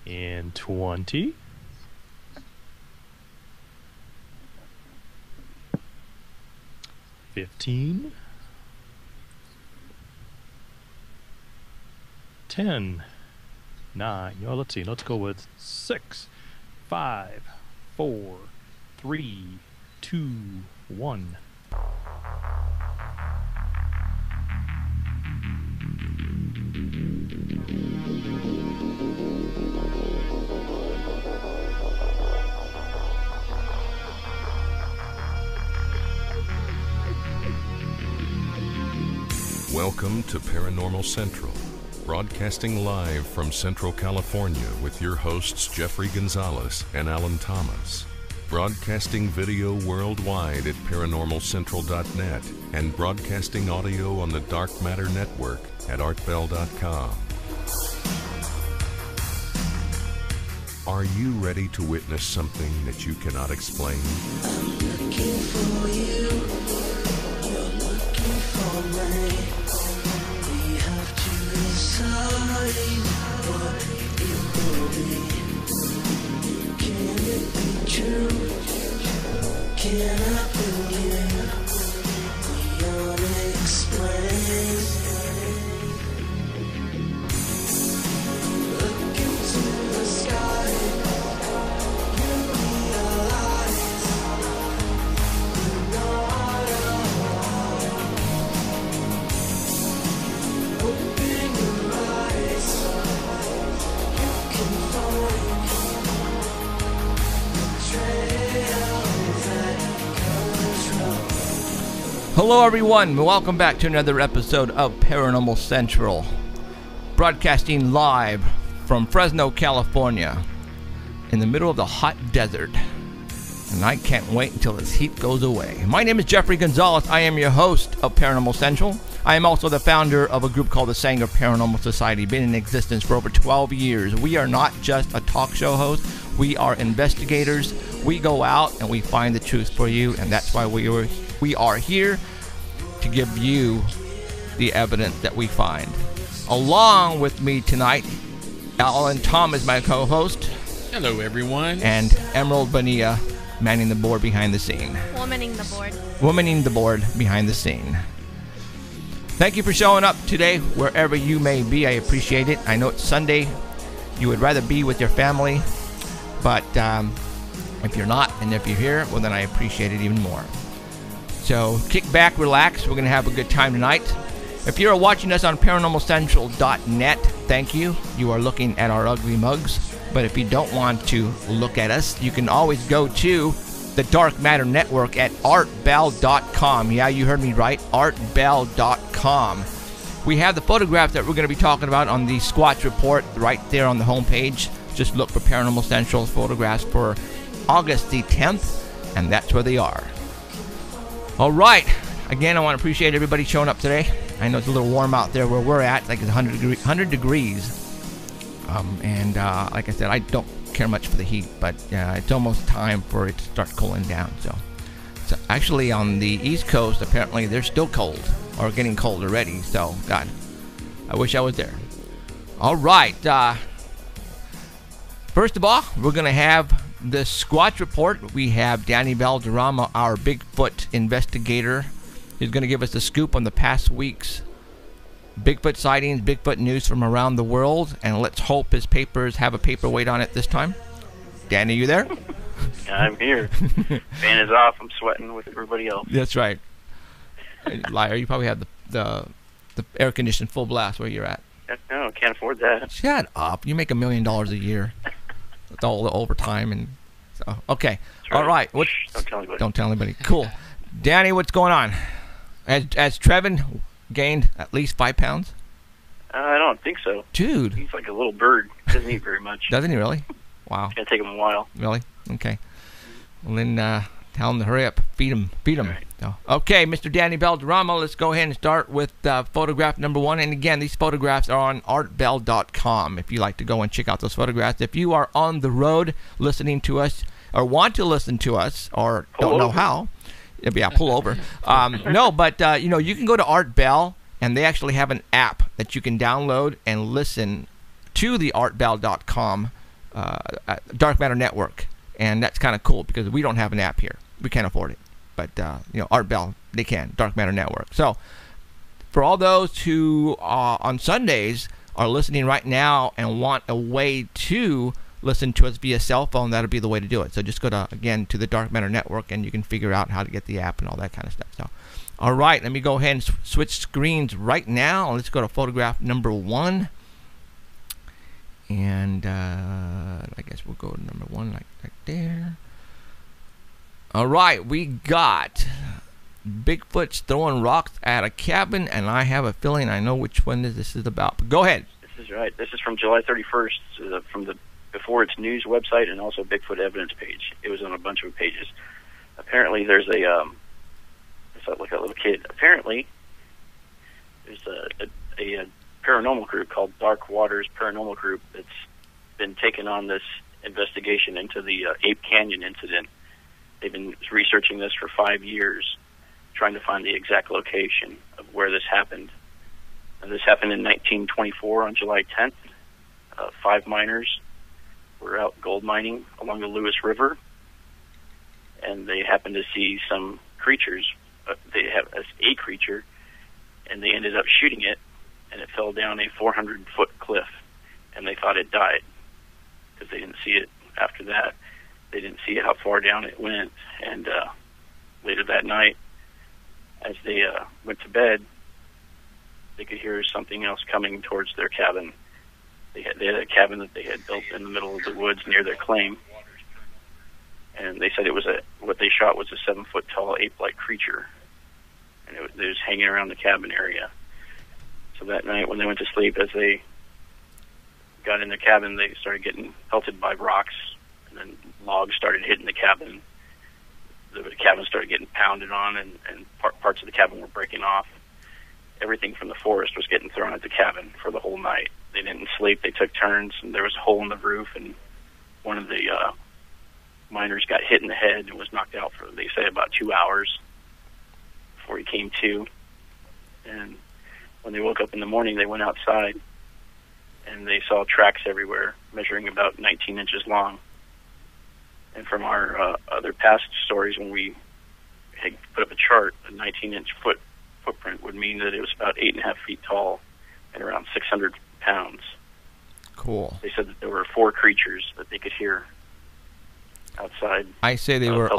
In 20. 15. 10. 9. Oh, let's see. Let's go with 6, 5, 4, 3, 2, 1. Welcome to Paranormal Central, broadcasting live from Central California with your hosts Jeffrey Gonzalez and Alan Thomas. Broadcasting video worldwide at paranormalcentral.net and broadcasting audio on the Dark Matter Network at artbell.com. Are you ready to witness something that you cannot explain? I'm looking for you. You're looking for me. We have to decide what it will be. Can it be true? Can I believe the unexplained? Look into the sky. You realize you're not alone. Open your eyes. You can find trails that control. Hello everyone, welcome back to another episode of Paranormal Central, broadcasting live from Fresno, California, in the middle of the hot desert, and I can't wait until this heat goes away. My name is Jeffrey Gonzalez. I am your host of Paranormal Central. I am also the founder of a group called the Sanger Paranormal Society, been in existence for over 12 years. We are not just a talk show host, we are investigators. We go out and we find the truth for you, and that's why we are here to give you the evidence that we find. Along with me tonight, Alan Thomas, my co-host, Hello, everyone. and Emerald Bonilla, manning the board behind the scene. Womaning the board. Womaning the board behind the scene. Thank you for showing up today, wherever you may be. I appreciate it. I know it's Sunday. You would rather be with your family, but if you're not, and if you're here, well, then I appreciate it even more. So kick back, relax. We're going to have a good time tonight. If you're watching us on paranormalcentral.net, thank you. You are looking at our ugly mugs. But if you don't want to look at us, you can always go to the Dark Matter Network at artbell.com. Yeah, you heard me right, artbell.com. We have the photographs that we're going to be talking about on the Squatch Report right there on the homepage. Just look for Paranormal Central photographs for August the 10th, and that's where they are. All right. Again, I want to appreciate everybody showing up today. I know it's a little warm out there where we're at, like it's 100 degrees. And like I said, I don't care much for the heat, but it's almost time for it to start cooling down. So actually on the East Coast, apparently they're still cold or getting cold already. So, God, I wish I was there. All right. First of all, we're going to have the Squatch Report. We have Danny Valderrama, our Bigfoot investigator. He's going to give us the scoop on the past week's Bigfoot sightings, Bigfoot news from around the world, and let's hope his papers have a paperweight on it this time. Danny, you there? I'm here. Fan is off. I'm sweating with everybody else. That's right. Liar, you probably have the air conditioned full blast where you're at. No, can't afford that. Shut up. You make $1 million a year with all the overtime and so. Okay. That's right. All right. What? Don't tell anybody. Don't tell anybody. Cool. Danny, what's going on? Has Trevin gained at least 5 pounds? I don't think so. Dude. He's like a little bird. Doesn't eat very much. Doesn't he really? Wow. It's going to take him a while. Really? Okay. Well, then tell him to hurry up. Feed him. Right. So, okay, Mr. Danny Valderrama, let's go ahead and start with photograph number 1. And again, these photographs are on artbell.com if you like to go and check out those photographs. If you are on the road listening to us or want to listen to us or don't know how, yeah, pull over. No, but you can go to Art Bell, and they actually have an app that you can download and listen to the artbell.com Dark Matter Network, and that's kind of cool because we don't have an app here. We can't afford it, but Art Bell, they can. Dark Matter Network. So for all those who on Sundays are listening right now and want a way to listen to us via cell phone, that'll be the way to do it. So just go to the Dark Matter Network, and you can figure out how to get the app and all that kind of stuff. So, all right, let me go ahead and switch screens right now. Let's go to photograph number 1. And I guess we'll go to number 1 like there. All right, we got Bigfoot's throwing rocks at a cabin, and I have a feeling I know which one this is about. But go ahead. This is right. This is from July 31st, from the Before It's News website and also Bigfoot evidence page. It was on a bunch of pages. Apparently, there's it's like a little kid. Apparently, there's a paranormal group called Dark Waters Paranormal Group that's been taking on this investigation into the Ape Canyon incident. They've been researching this for 5 years, trying to find the exact location of where this happened. And this happened in 1924 on July 10th. 5 miners were out gold mining along the Lewis River, and they happened to see some creatures. They have a creature, and they ended up shooting it, and it fell down a 400-foot cliff, and they thought it died because they didn't see it after that. They didn't see how far down it went, and later that night, as they went to bed, they could hear something else coming towards their cabin. They had a cabin that they had built in the middle of the woods near their claim, and they said it was what they shot was a 7-foot-tall ape-like creature, and it was hanging around the cabin area. So that night, when they went to sleep, as they got in their cabin, they started getting pelted by rocks, and then logs started hitting the cabin. The cabin started getting pounded on, and parts of the cabin were breaking off. Everything from the forest was getting thrown at the cabin for the whole night. They didn't sleep. They took turns, and there was a hole in the roof, and one of the miners got hit in the head and was knocked out for, they say, about 2 hours before he came to. And when they woke up in the morning, they went outside, and they saw tracks everywhere, measuring about 19 inches long. And from our other past stories, when we had put up a chart, a 19-inch footprint would mean that it was about 8.5 feet tall and around 600 pounds. Cool. They said that there were 4 creatures that they could hear outside. I say they were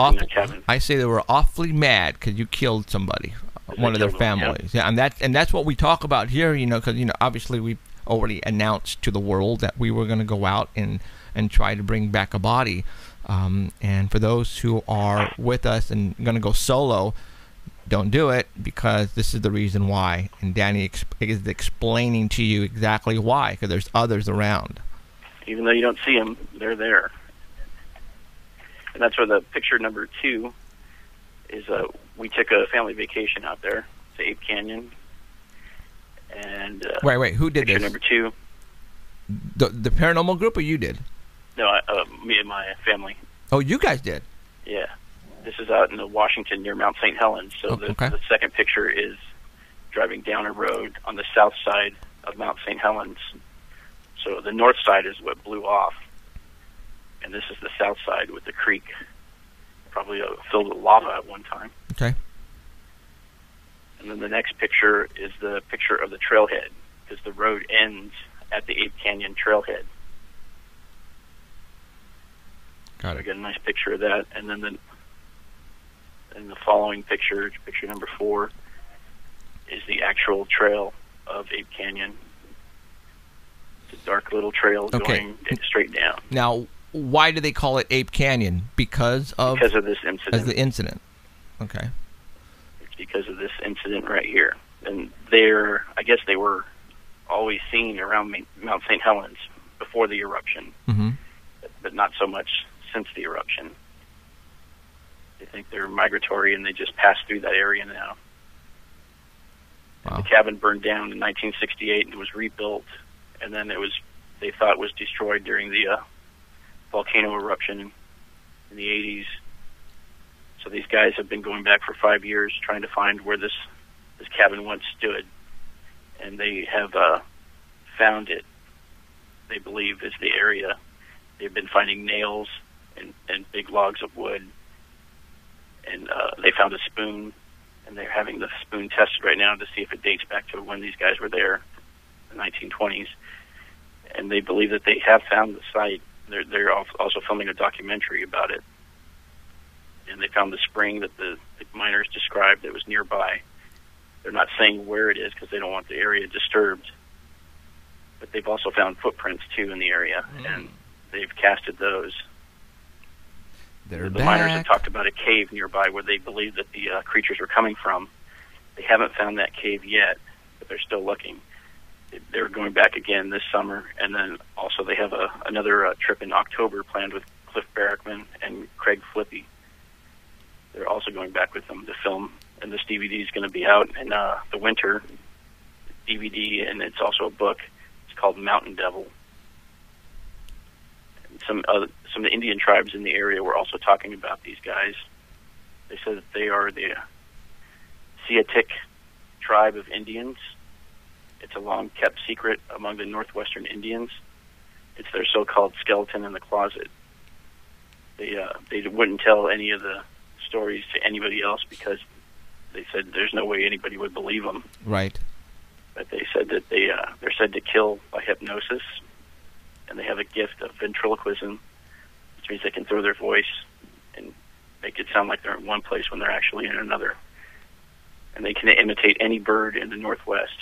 awfully mad because you killed somebody, one of their families. Yeah, and that's what we talk about here. Because obviously we've already announced to the world that we were going to go out and try to bring back a body. And for those who are with us and going to go solo, don't do it, because this is the reason why. And Danny is explaining to you exactly why, because there's others around. Even though you don't see them, they're there. And that's where the picture number 2 is. We took a family vacation out there to Ape Canyon. And wait, who did picture this? Number 2. The paranormal group, or you did? No, me and my family. Oh, you guys did? Yeah. This is out in Washington near Mount St. Helens. So the second picture is driving down a road on the south side of Mount St. Helens. So the north side is what blew off, and this is the south side with the creek, probably filled with lava at one time. Okay. And then the next picture is the picture of the trailhead, because the road ends at the Ape Canyon trailhead. Got it. I get a nice picture of that, and then the following picture, picture number 4, is the actual trail of Ape Canyon. It's a dark little trail going straight down. Now, why do they call it Ape Canyon? Because of this incident. As the incident. Okay. It's because of this incident right here. And I guess they were always seen around Mount St. Helens before the eruption, but not so much since the eruption. They think they're migratory, and they just pass through that area now. Wow. The cabin burned down in 1968 and was rebuilt, and then they thought it was destroyed during the volcano eruption in the 80s. So these guys have been going back for 5 years trying to find where this cabin once stood, and they have found it. They believe is the area they've been finding nails and big logs of wood. And they found a spoon, and they're having the spoon tested right now to see if it dates back to when these guys were there, the 1920s. And they believe that they have found the site. They're also filming a documentary about it. And they found the spring that the miners described that was nearby. They're not saying where it is because they don't want the area disturbed. But they've also found footprints, too, in the area, and they've casted those. They're the miners have talked about a cave nearby where they believe that the creatures were coming from. They haven't found that cave yet, but they're still looking. They're going back again this summer, and then also they have another trip in October planned with Cliff Barrickman and Craig Flippy. They're also going back with them to film, and this DVD is going to be out in the winter, DVD, and it's also a book. It's called Mountain Devil. And some of the Indian tribes in the area were also talking about these guys. They said that they are the Siatic tribe of Indians. It's a long-kept secret among the northwestern Indians. It's their so-called skeleton in the closet. They wouldn't tell any of the stories to anybody else because they said there's no way anybody would believe them. Right. But they said that they're said to kill by hypnosis, and they have a gift of ventriloquism, which means they can throw their voice and make it sound like they're in one place when they're actually in another. And they can imitate any bird in the Northwest.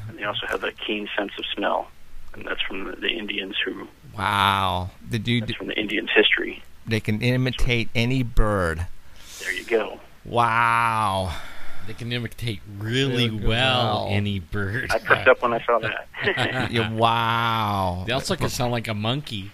And they also have a keen sense of smell, and that's from the Indians who. Wow. That's from the Indians' history. They can imitate any bird. There you go. Wow. They can imitate really well any bird. I perked up when I saw that. Yeah, wow. They also can sound like a monkey.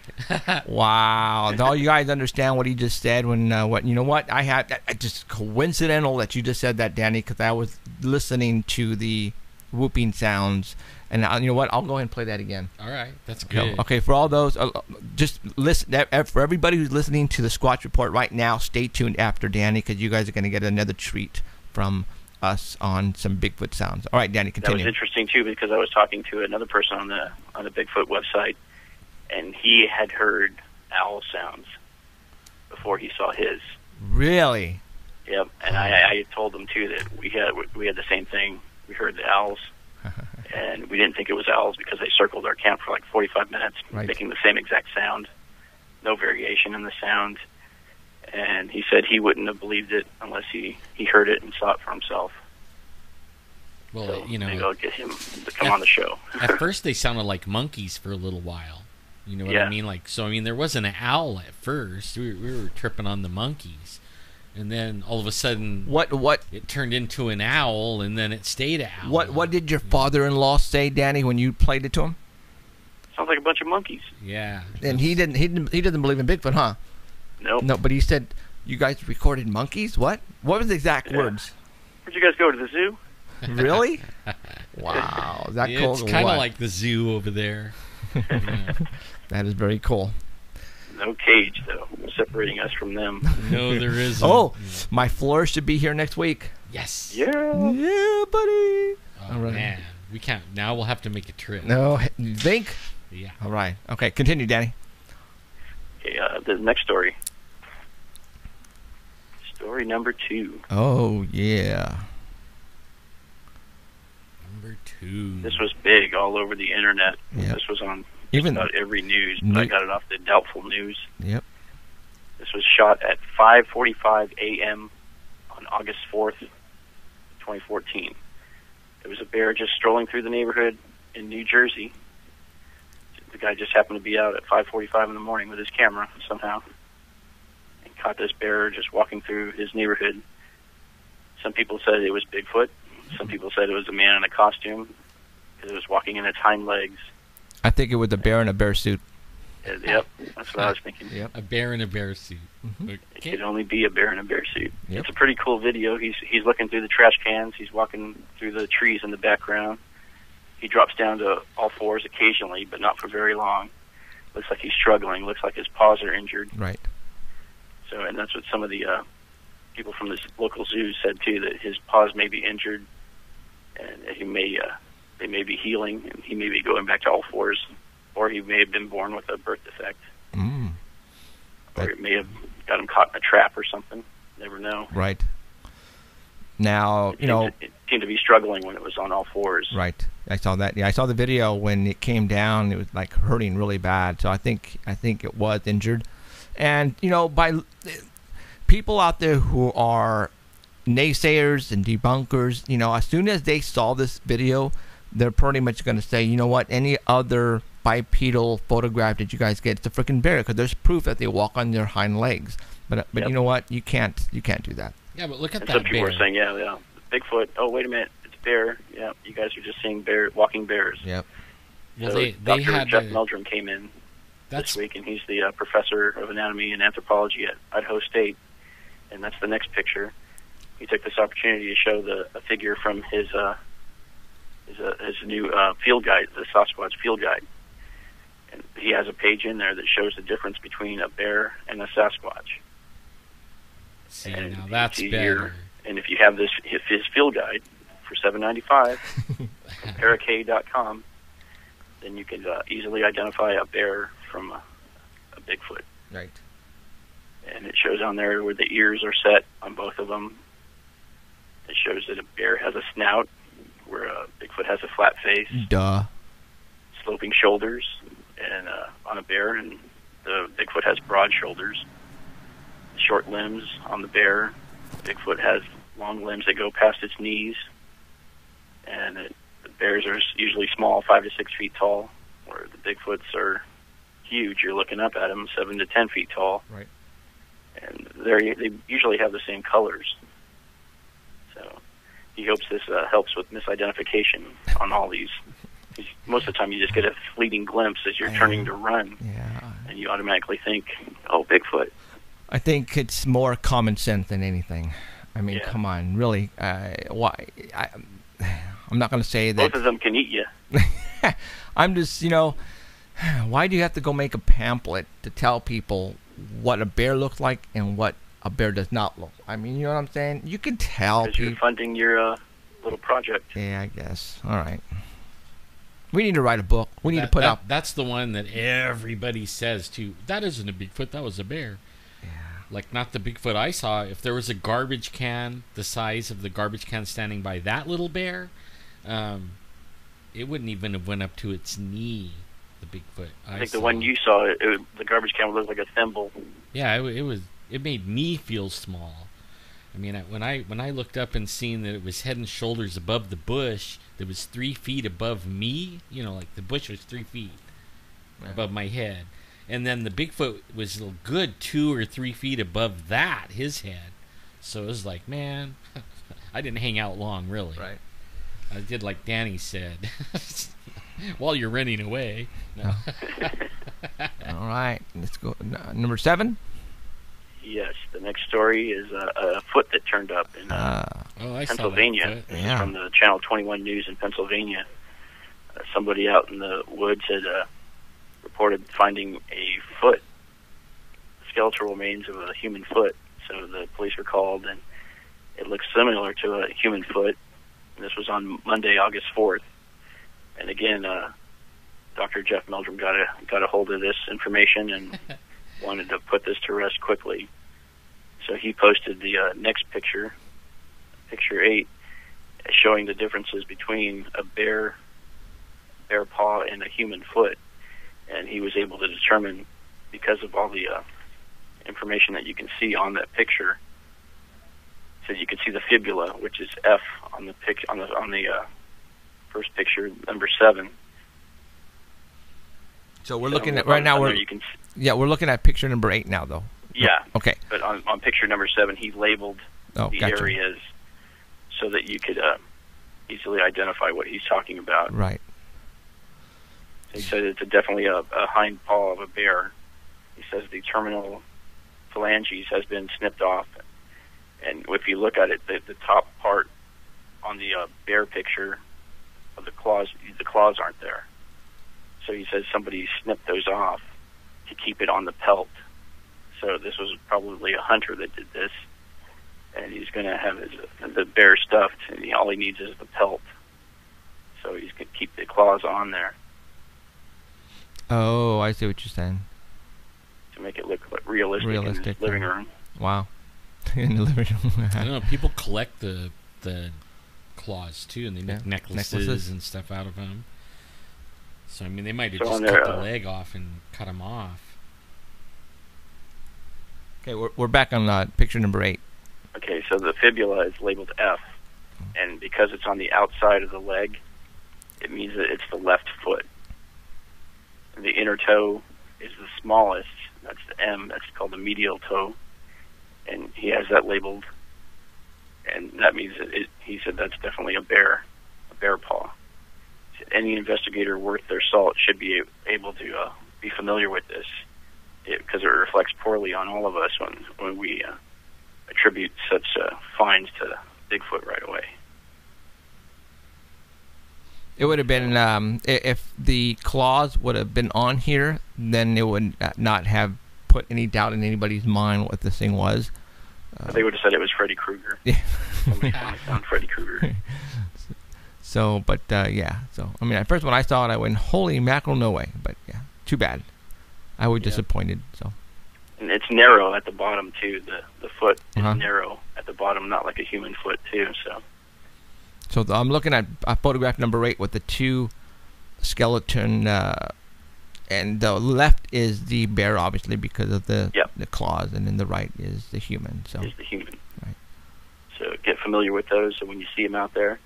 Wow. Now you guys understand what he just said when I just coincidental that you just said that, Danny, because I was listening to the whooping sounds, and you know what? I'll go ahead and play that again. All right, that's good. Okay, for all those, just listen. For everybody who's listening to the Squatch Report right now, stay tuned after Danny, because you guys are going to get another treat from us on some Bigfoot sounds. All right, Danny, continue. That was interesting too, because I was talking to another person on the Bigfoot website, and he had heard owl sounds before he saw his. Really? Yep, and I told him too that we had the same thing. We heard the owls, and we didn't think it was owls because they circled our camp for like 45 minutes, making the same exact sound, no variation in the sound. And he said he wouldn't have believed it unless he heard it and saw it for himself. Well, so you know, maybe I'll get him to come on the show. At first, they sounded like monkeys for a little while. You know what I mean? There wasn't an owl at first. We were tripping on the monkeys. And then all of a sudden, it turned into an owl, and then it stayed an owl. What did your father-in-law say, Danny, when you played it to him? Sounds like a bunch of monkeys. Yeah. And he doesn't believe in Bigfoot, huh? Nope. No, but he said you guys recorded monkeys. What was the exact words? Where'd you guys go, to the zoo? Really? Wow, is that cool? It's kind of like the zoo over there. Yeah. That is very cool. No cage, though, separating us from them. No, there isn't. Oh, my floor should be here next week. Yes. Yeah, buddy. Oh, man. We can't. Now we'll have to make a trip. No, you think? Yeah. All right. Okay, continue, Danny. Okay, the next story. Story number 2. Oh, yeah. Number 2. This was big all over the internet. Yep. This was on Even about every news, but I got it off the Doubtful News. Yep. This was shot at 5:45 a.m. on August 4th, 2014. There was a bear just strolling through the neighborhood in New Jersey. The guy just happened to be out at 5:45 in the morning with his camera somehow and caught this bear just walking through his neighborhood. Some people said it was Bigfoot. Some people said it was a man in a costume because it was walking in its hind legs. I think it was a bear in a bear suit. Yep, that's what I was thinking. Yep. A bear in a bear suit. Mm-hmm. It could only be a bear in a bear suit. Yep. It's a pretty cool video. He's looking through the trash cans. He's walking through the trees in the background. He drops down to all fours occasionally, but not for very long. Looks like he's struggling. Looks like his paws are injured. Right. So, and that's what some of the people from this local zoo said too, that his paws may be injured, and they may be healing, and he may be going back to all fours, or he may have been born with a birth defect. Mm. Or it may have got him caught in a trap or something. Never know. Right. Now, It seemed to be struggling when it was on all fours. Right. I saw that. Yeah, I saw the video when it came down. It was like hurting really bad. So I think it was injured. And by people out there who are naysayers and debunkers, as soon as they saw this video, they're pretty much going to say, you know what, any other bipedal photograph that you guys get, it's a freaking bear, because there's proof that they walk on their hind legs. But Yep. you know what, you can't do that. Yeah, but look at And that some people bear. are saying, yeah, Bigfoot. Oh, wait a minute, it's bear. Yeah, you guys are just seeing walking bears. Yep. Well, So they Dr. had Jeff Meldrum came in that's this week, and he's the professor of anatomy and anthropology at Idaho State, and that's the next picture. He took this opportunity to show a figure from his new field guide, the Sasquatch field guide. And he has a page in there that shows the difference between a bear and a Sasquatch. see And now it's that's easier. better. And if you have his field guide for $7.95 from Parak.com, then you can easily identify a bear from a Bigfoot. Right. And it shows on there where the ears are set on both of them. It shows that a bear has a snout, where a Bigfoot has a flat face, Duh. sloping shoulders, and on a bear, and the Bigfoot has broad shoulders, short limbs on the bear. Bigfoot has long limbs that go past its knees, and the bears are usually small, 5 to 6 feet tall, where the Bigfoots are huge. You're looking up at them, 7 to 10 feet tall. Right. And they usually have the same colors. So he hopes this helps with misidentification on all these. 'Cause most of the time you just get a fleeting glimpse as you're turning to run, Yeah. and you automatically think, oh, Bigfoot. I think it's more common sense than anything. I mean, Yeah. come on, really. Why? I'm not going to say that. Both of them can eat you. I'm just, why do you have to go make a pamphlet to tell people what a bear looks like and what a bear does not look? I mean, you know what I'm saying? You can tell Because you're people. funding your little project. Yeah, I guess. All right. We need to write a book. We need to put out. That's the one that everybody says too. That isn't a Bigfoot. That was a bear. Yeah. Like, not the Bigfoot I saw. If there was a garbage can the size of the garbage can standing by that little bear, it wouldn't even have went up to its knee. The Bigfoot I think saw. the one you saw, the garbage can would look like a thimble. Yeah, it was. It made me feel small. I mean, when I looked up and seen that it was head and shoulders above the bush, that was 3 feet above me. Like the bush was 3 feet above my head, and then the Bigfoot was a good 2 or 3 feet above that, his head. So it was like, man, I didn't hang out long, really. Right. I did like Danny said, while you're running away. No. All right. Let's go. Number 7. Yes, the next story is a foot that turned up in Oh, I saw that Pennsylvania. foot. This is Yeah. from the Channel 21 News in Pennsylvania. Somebody out in the woods had reported finding a foot, skeletal remains of a human foot. So the police were called, and it looks similar to a human foot. And this was on Monday, August 4th. And again, Dr. Jeff Meldrum got a hold of this information and wanted to put this to rest quickly. So he posted the next picture, picture 8, showing the differences between a bear paw and a human foot. And he was able to determine, because of all the information that you can see on that picture, so you can see the fibula, which is F on the first picture, number 7. So we're So looking at right now. on there you can We're looking at picture number 8 now, though. Yeah. Okay. But on picture number 7, he labeled the gotcha. areas so that you could easily identify what he's talking about. Right. He said it's definitely a hind paw of a bear. He says the terminal phalanges has been snipped off. And if you look at it, the top part on the bear picture of the claws aren't there. So he says somebody snipped those off to keep it on the pelt. So this was probably a hunter that did this, and he's going to have the bear stuffed, and all he needs is the pelt. So he's going to keep the claws on there. Oh, I see what you're saying. to make it look realistic in his living room. Wow. In the living room. I don't know. People collect the claws too, and they make necklaces and stuff out of them. So I mean, they might have just cut the leg off and cut them off. Okay, we're back on picture number 8. Okay, so the fibula is labeled F, and because it's on the outside of the leg, it means that it's the left foot. And the inner toe is the smallest. That's the M. That's called the medial toe. And he has that labeled, and that means that he said that's definitely a bear paw. Any investigator worth their salt should be able to be familiar with this, because it reflects poorly on all of us when we attribute such finds to Bigfoot right away. It would have been, if the claws would have been on here, then it would not have put any doubt in anybody's mind what this thing was. They would have said it was Freddy Krueger. Yeah. Somebody found Freddy Krueger. So, but, yeah. So, I mean, at first when I saw it, I went, holy mackerel, no way. But, yeah, too bad. I was disappointed, so. And it's narrow at the bottom, too. The foot is narrow at the bottom, not like a human foot, too, so. So I'm looking at photograph number 8 with the 2 skeleton, and the left is the bear, obviously, because of the claws, and then the right is the human. So. Is the human. Right. So get familiar with those. So when you see them out there,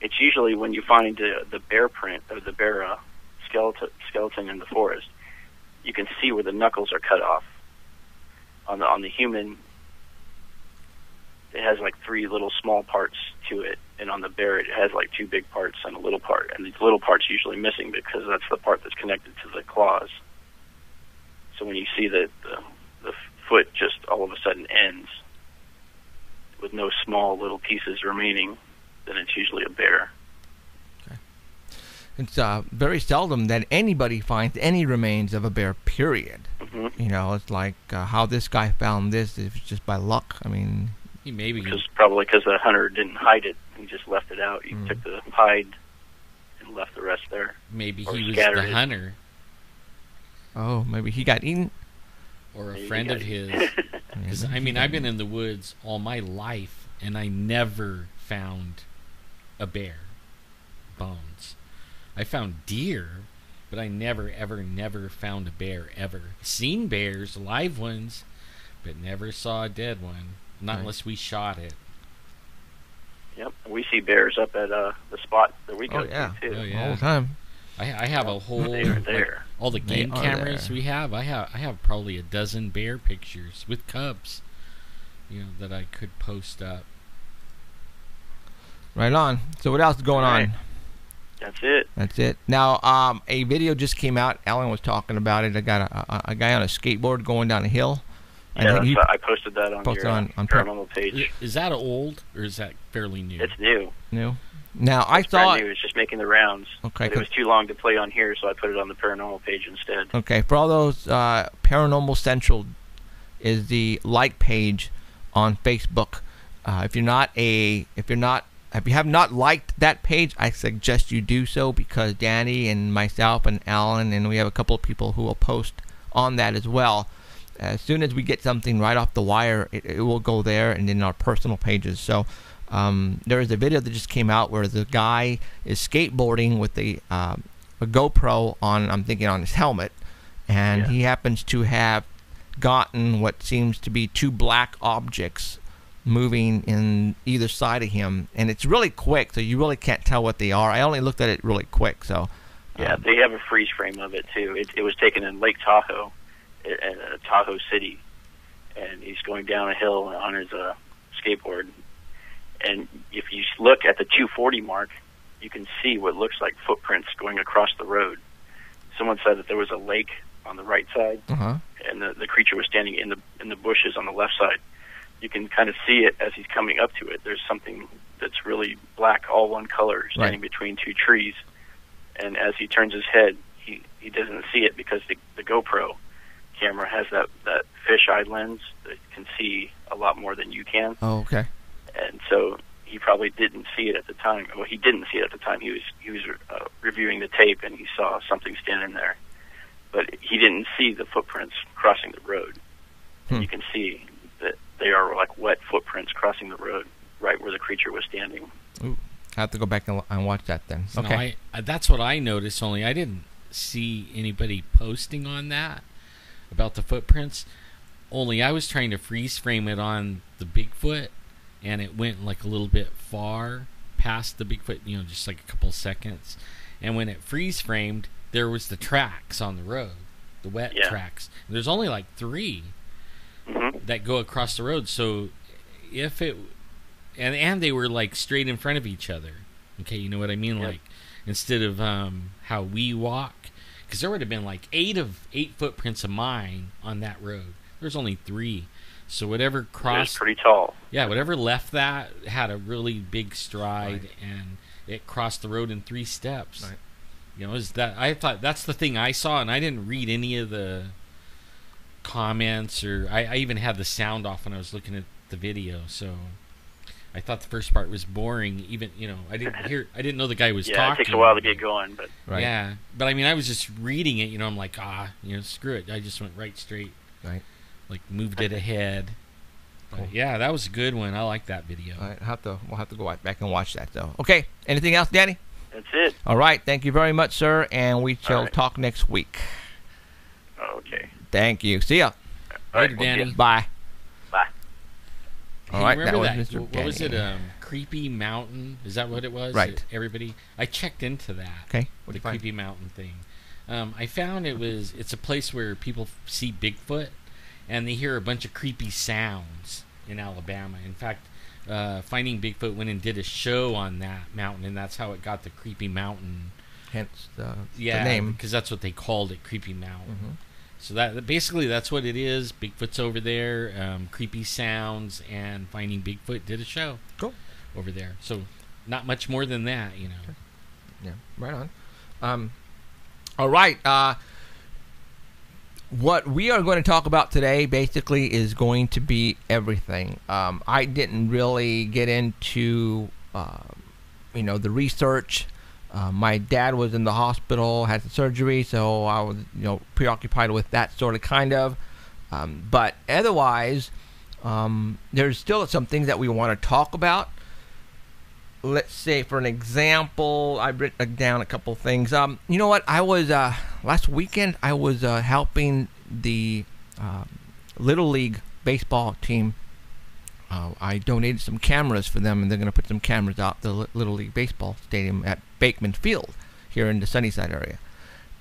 it's usually when you find the bear print or the bear skeleton in the forest, you can see where the knuckles are cut off. On the human, it has like 3 little small parts to it, and on the bear it has like 2 big parts and a little part, and these little parts usually missing because that's the part that's connected to the claws. So when you see that the foot just all of a sudden ends with no small little pieces remaining, then it's usually a bear. Okay. It's very seldom that anybody finds any remains of a bear, period. Mm-hmm. You know, it's like how this guy found this, if it's just by luck. I mean, probably because the hunter didn't hide it. He just left it out. He took the hide and left the rest there. Maybe he was the hunter. Oh, maybe he got eaten? Or a friend of his. Because, I mean, I've been in the woods all my life, and I never found a bear bones. I found deer, but I never found a bear, ever. Seen bears, live ones, but never saw a dead one. Not unless we shot it. Yep, we see bears up at the spot that we go to, too. Oh, yeah. All the time. I have a whole... They're there. Like, all the game cameras we have, I have probably a dozen bear pictures with cubs, that I could post up. Right on. So what else is going on? That's it. Now, a video just came out. Alan was talking about it. I got a guy on a skateboard going down a hill. Yeah, I posted that on your paranormal page. Is that old, or is that fairly new? It's new. New. Now, I thought... Brand new. It's just making the rounds. Okay. But it was too long to play on here, so I put it on the paranormal page instead. Okay. For all those, Paranormal Central is the like page on Facebook. If you have not liked that page, I suggest you do so, because Danny and myself and Alan, and we have a couple of people who will post on that as well. As soon as we get something right off the wire, it will go there and in our personal pages. So there is a video that just came out where the guy is skateboarding with a GoPro on, I'm thinking, on his helmet, and he happens to have gotten what seems to be 2 black objects moving in either side of him, and it's really quick, so you really can't tell what they are. I only looked at it really quick, so... Yeah, they have a freeze frame of it, too. It was taken in Lake Tahoe, in Tahoe City, and he's going down a hill on his skateboard. And if you look at the 240 mark, you can see what looks like footprints going across the road. Someone said that there was a lake on the right side, and the creature was standing in the bushes on the left side. You can kind of see it as he's coming up to it. There's something that's really black, all one color, standing between 2 trees. And as he turns his head, he doesn't see it because the GoPro camera has that fisheye lens that can see a lot more than you can. Oh, okay. And so he probably didn't see it at the time. Well, he didn't see it at the time. He was reviewing the tape, and he saw something standing there. but he didn't see the footprints crossing the road. You can see that they are like wet footprints crossing the road right where the creature was standing. Ooh, I have to go back and watch that then. So okay. That's what I noticed, only I didn't see anybody posting on that about the footprints. Only I was trying to freeze frame it on the Bigfoot, and it went like a little bit far past the Bigfoot, just like a couple seconds. And when it freeze framed, there was the tracks on the road, the wet tracks. And there's only like 3 that go across the road. So if it, and they were like straight in front of each other. Okay, you know what I mean? Like instead of how we walk, because there would have been like 8 footprints of mine on that road. There's only 3. So whatever crossed, it's pretty tall. Yeah, whatever left that had a really big stride, and it crossed the road in 3 steps. Right. Is that, I thought that's the thing I saw, and I didn't read any of the comments, or I even had the sound off when I was looking at the video. So I thought the first part was boring. Even I didn't know the guy was talking. Yeah, it takes a while to get going, but yeah. But I mean, I was just reading it. I'm like, screw it. I just went right straight. Right. Like moved it ahead. Cool. Yeah, that was a good one. I like that video. All right, we'll have to go back and watch that though. Okay. Anything else, Danny? That's it. All right. Thank you very much, sir, and we shall talk next week. Okay. Thank you. See ya. Later, Danny. Bye. Bye. All right. Remember that? Mr. What was it? Creepy Mountain? Is that what it was? Right. Everybody. I checked into that. Okay. What the Creepy Mountain thing. I found it's a place where people see Bigfoot, and they hear a bunch of creepy sounds in Alabama. In fact, Finding Bigfoot went and did a show on that mountain, and that's how it got the Creepy Mountain. Hence the name. Because that's what they called it, Creepy Mountain. So that basically that's what it is. Bigfoot's over there, creepy sounds, and Finding Bigfoot did a show. Cool. Over there. So not much more than that, Okay. Yeah, right on. All right. What we are going to talk about today basically is going to be everything. I didn't really get into, the research. My dad was in the hospital, had surgery, so I was, preoccupied with that sort of kind of. But otherwise, there's still some things that we want to talk about. Let's say, for an example, I wrote down a couple things. You know what? I was last weekend. I was helping the Little League baseball team. I donated some cameras for them, and they're going to put some cameras out the Little League baseball stadium at Bakeman Field here in the Sunnyside area.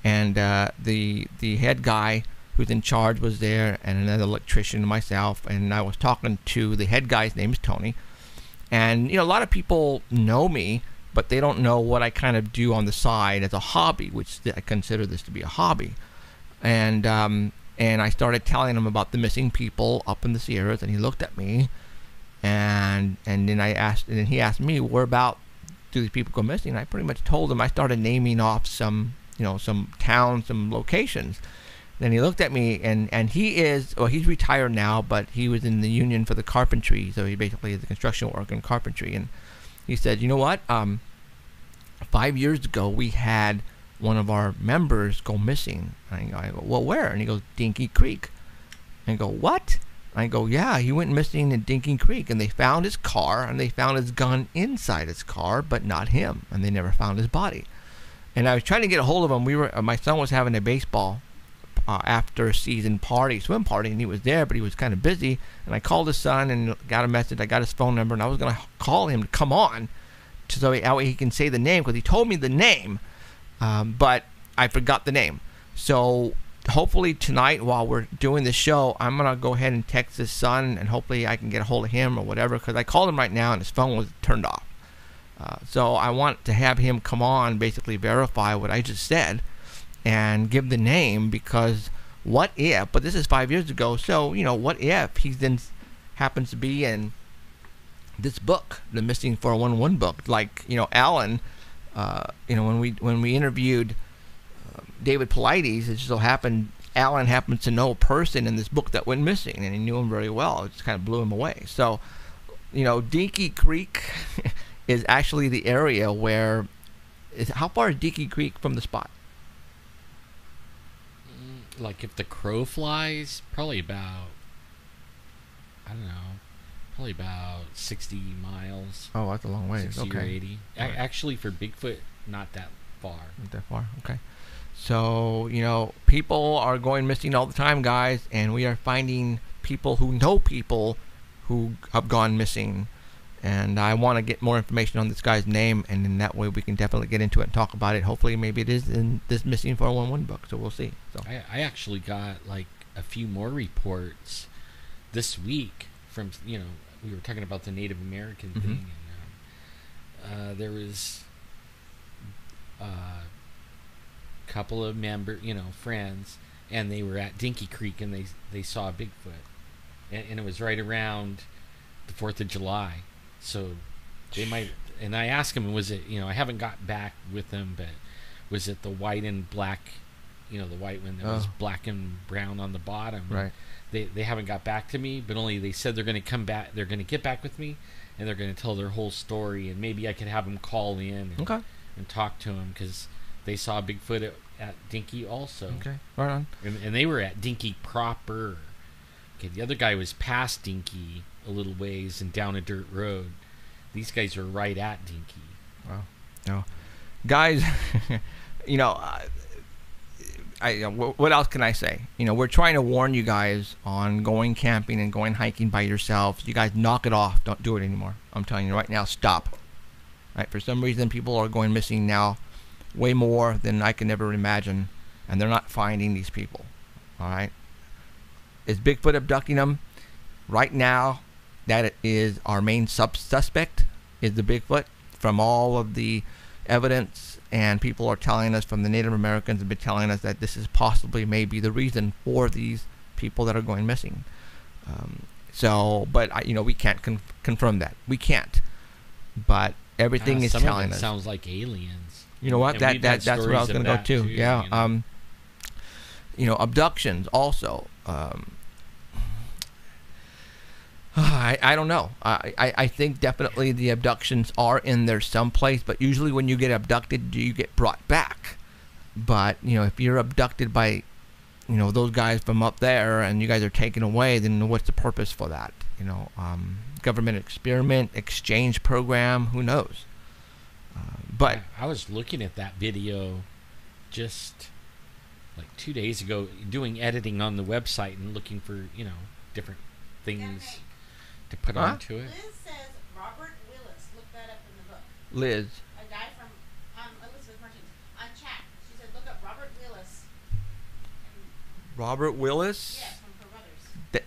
And the head guy who's in charge was there, and another electrician, and myself, and I was talking to the head guy's name is Tony. And, a lot of people know me, but they don't know what I kind of do on the side as a hobby, which I consider this to be a hobby. And I started telling him about the missing people up in the Sierras, and he looked at me, and then he asked me, where about do these people go missing? And I pretty much told him. I started naming off some towns, some locations. Then he looked at me, and he's retired now, but he was in the union for the carpentry, so he basically is a construction worker in carpentry. And he said, you know what, 5 years ago, we had one of our members go missing. And I go, well, where? And he goes, Dinky Creek. And I go, what? And I go, yeah, he went missing in Dinky Creek, and they found his car, and they found his gun inside his car, but not him, and they never found his body. And I was trying to get a hold of him. My son was having a baseball after season swim party, and he was there, but he was kind of busy. And I called his son and got a message. I got his phone number, and I was going to call him to come on, so that way he can say the name, because he told me the name, but I forgot the name. So hopefully tonight, while we're doing the show, I'm going to go ahead and text his son, and hopefully I can get a hold of him or whatever, because I called him right now and his phone was turned off. So I want to have him come on, basically verify what I just said and give the name, because what if, but this is 5 years ago, so, what if he then happens to be in this book, the Missing 411 book, like, Alan, when we interviewed David Paulides, it just so happened Alan happens to know a person in this book that went missing, and he knew him very well. It just kind of blew him away. So, Dinky Creek is actually the area where, how far is Dinky Creek from the spot? like if the crow flies, probably about, I don't know, probably about 60 miles. Oh, that's a long way. 60 Okay. or 80. Right. Actually, for Bigfoot, not that far. Not that far. Okay. So, you know, people are going missing all the time, guys, and we are finding people who know people who have gone missing. And I want to get more information on this guy's name, and in that way we can definitely get into it and talk about it. Hopefully, maybe it is in this missing 411 book, so we'll see. So I actually got like a few more reports this week from, you know, we were talking about the Native American thing, and there was a couple of friends, and they were at Dinky Creek, and they saw Bigfoot, and it was right around the 4th of July. So they might, and I asked him, was it, I haven't got back with them, but was it the white and black, the white one that was black and brown on the bottom? right. They haven't got back to me, but only they said they're going to come back, they're going to get back with me, and they're going to tell their whole story, and maybe I could have them call in and talk to them, because they saw Bigfoot at Dinky also. Okay, right on. And they were at Dinky proper. Okay, the other guy was past Dinky a little ways and down a dirt road. These guys are right at Dinky. Wow. No, guys, what else can I say? We're trying to warn you guys on going camping and going hiking by yourselves. You guys knock it off. Don't do it anymore. I'm telling you right now, stop. Right? For some reason, people are going missing now, way more than I can ever imagine, and they're not finding these people. All right. Is Bigfoot abducting them? Right now, that is our main suspect, is the Bigfoot. From all of the evidence, and people are telling us, from the Native Americans have been telling us, that this is possibly maybe the reason for these people that are going missing. But we can't confirm that. We can't. But everything is telling us. Sounds like aliens. You know what? That's where I was going to go too. Yeah. Abductions also. I don't know. I think definitely the abductions are in there someplace, but usually when you get abducted, you get brought back. But if you're abducted by those guys from up there and you guys are taken away, then what's the purpose for that? Government experiment, exchange program, who knows? But I was looking at that video just like 2 days ago, doing editing on the website and looking for different things to put onto it. Liz says Robert Willis. Look that up in the book. Liz. A guy from Elizabeth Martins on chat. She said, look up Robert Willis. Robert Willis? Yeah, from Her Brothers.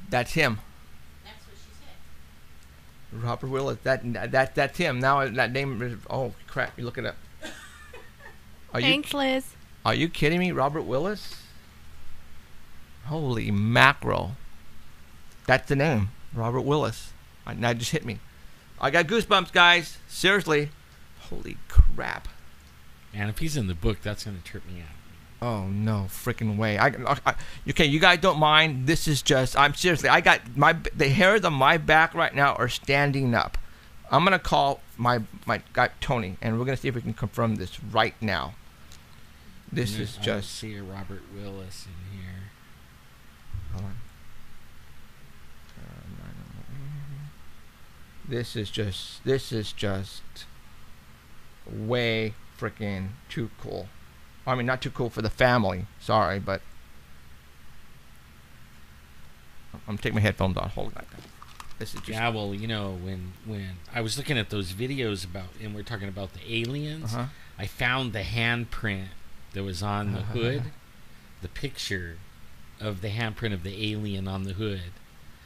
That's him. That's what she said. Robert Willis. That's him. Now that name is, oh crap! You look it up. Thanks, Liz. Are you kidding me? Robert Willis? Holy mackerel! That's the name, Robert Willis. That just hit me. I got goosebumps, guys. Seriously. Holy crap! Man, if he's in the book, that's gonna trip me out. Oh no, freaking way! Okay, you guys don't mind. This is just. I'm seriously. I got the hairs on my back right now are standing up. I'm gonna call my guy Tony, and we're gonna see if we can confirm this right now. This is just. I see a Robert Willis in here. Hold on. This is just way freaking too cool. I mean, not too cool for the family. Sorry, but I'm taking my headphones off. Hold on. This is just. Yeah, well, when I was looking at those videos about, and we're talking about the aliens, I found the handprint that was on the hood, the picture of the handprint of the alien on the hood.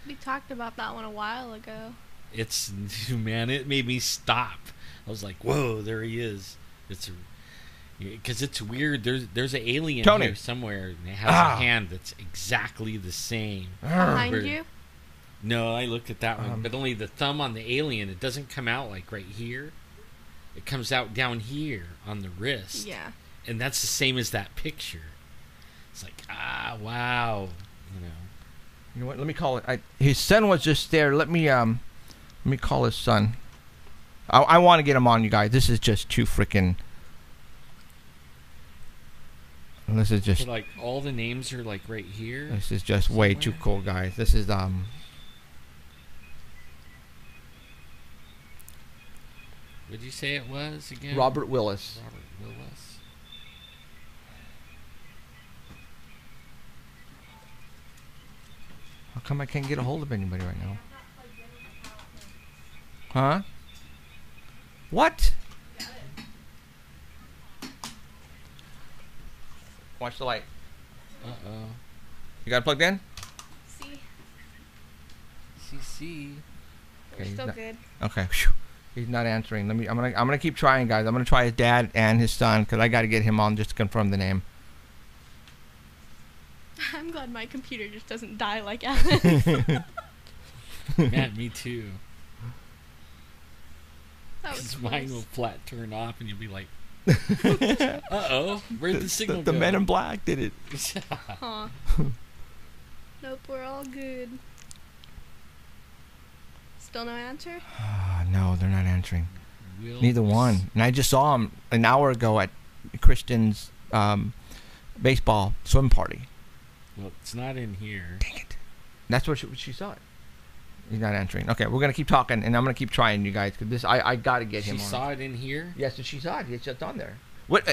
We talked about that one a while ago. It's, man, it made me stop. I was like, whoa, there he is. Because it's weird. There's an alien Tony. here somewhere, and it has a hand that's exactly the same. Behind you? No, I looked at that one, but only the thumb on the alien. It doesn't come out like right here. It comes out down here on the wrist. Yeah. And that's the same as that picture. It's like, wow. You know what? Let me call it. His son was just there. Let me call his son. I want to get him on, you guys. This is just too freaking. This is just So, like all the names are like right here. this is just way too cool, guys. This is What did you say it was again? Robert Willis. Robert Willis. How come I can't get a hold of anybody right now? Huh? What? Watch the light. Uh-oh. You got it plugged in? See, CC. we're Okay, he's still not- good. Okay. Phew. He's not answering. I'm gonna keep trying, guys. I'm gonna try his dad and his son because I got to get him on just to confirm the name. I'm glad my computer just doesn't die like Alan. Matt, me too. That was Because mine close. will flat turn off and you'll be like, uh-oh, where'd the signal the go? Men in Black did it. Huh. Nope, we're all good. Still no answer? No, they're not answering. Willis. Neither one. And I just saw him an hour ago at Christian's baseball swim party. Well, it's not in here. Dang it. That's what she saw it. He's not answering. Okay, we're going to keep talking, and I'm going to keep trying, you guys, because I got to get him She on. saw it in here? Yes, she saw it. It's just on there. What,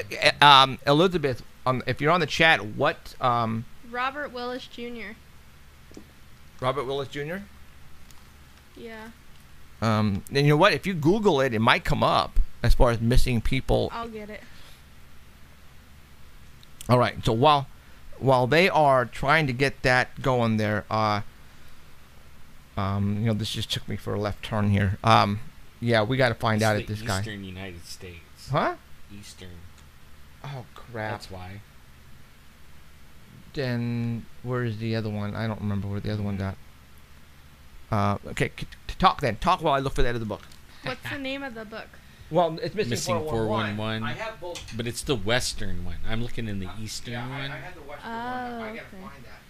Elizabeth, if you're on the chat, what, Robert Willis Jr. Robert Willis Jr.? Yeah, And you know what? If you Google it, it might come up as far as missing people. I'll get it. All right. So while they are trying to get that going there, this just took me for a left turn here. Yeah, we got to find It's out the if this guy. Eastern United States. Huh? Eastern. Oh crap. That's why. Then where's the other one? I don't remember where the other one got. Okay, talk then. Talk while I look for the end of the book. What's the name of the book? Well, it's missing, Missing 411. I have both. But it's the Western one. I'm looking in the Eastern Yeah, one. I had the Western Oh, one. I gotta okay. find that.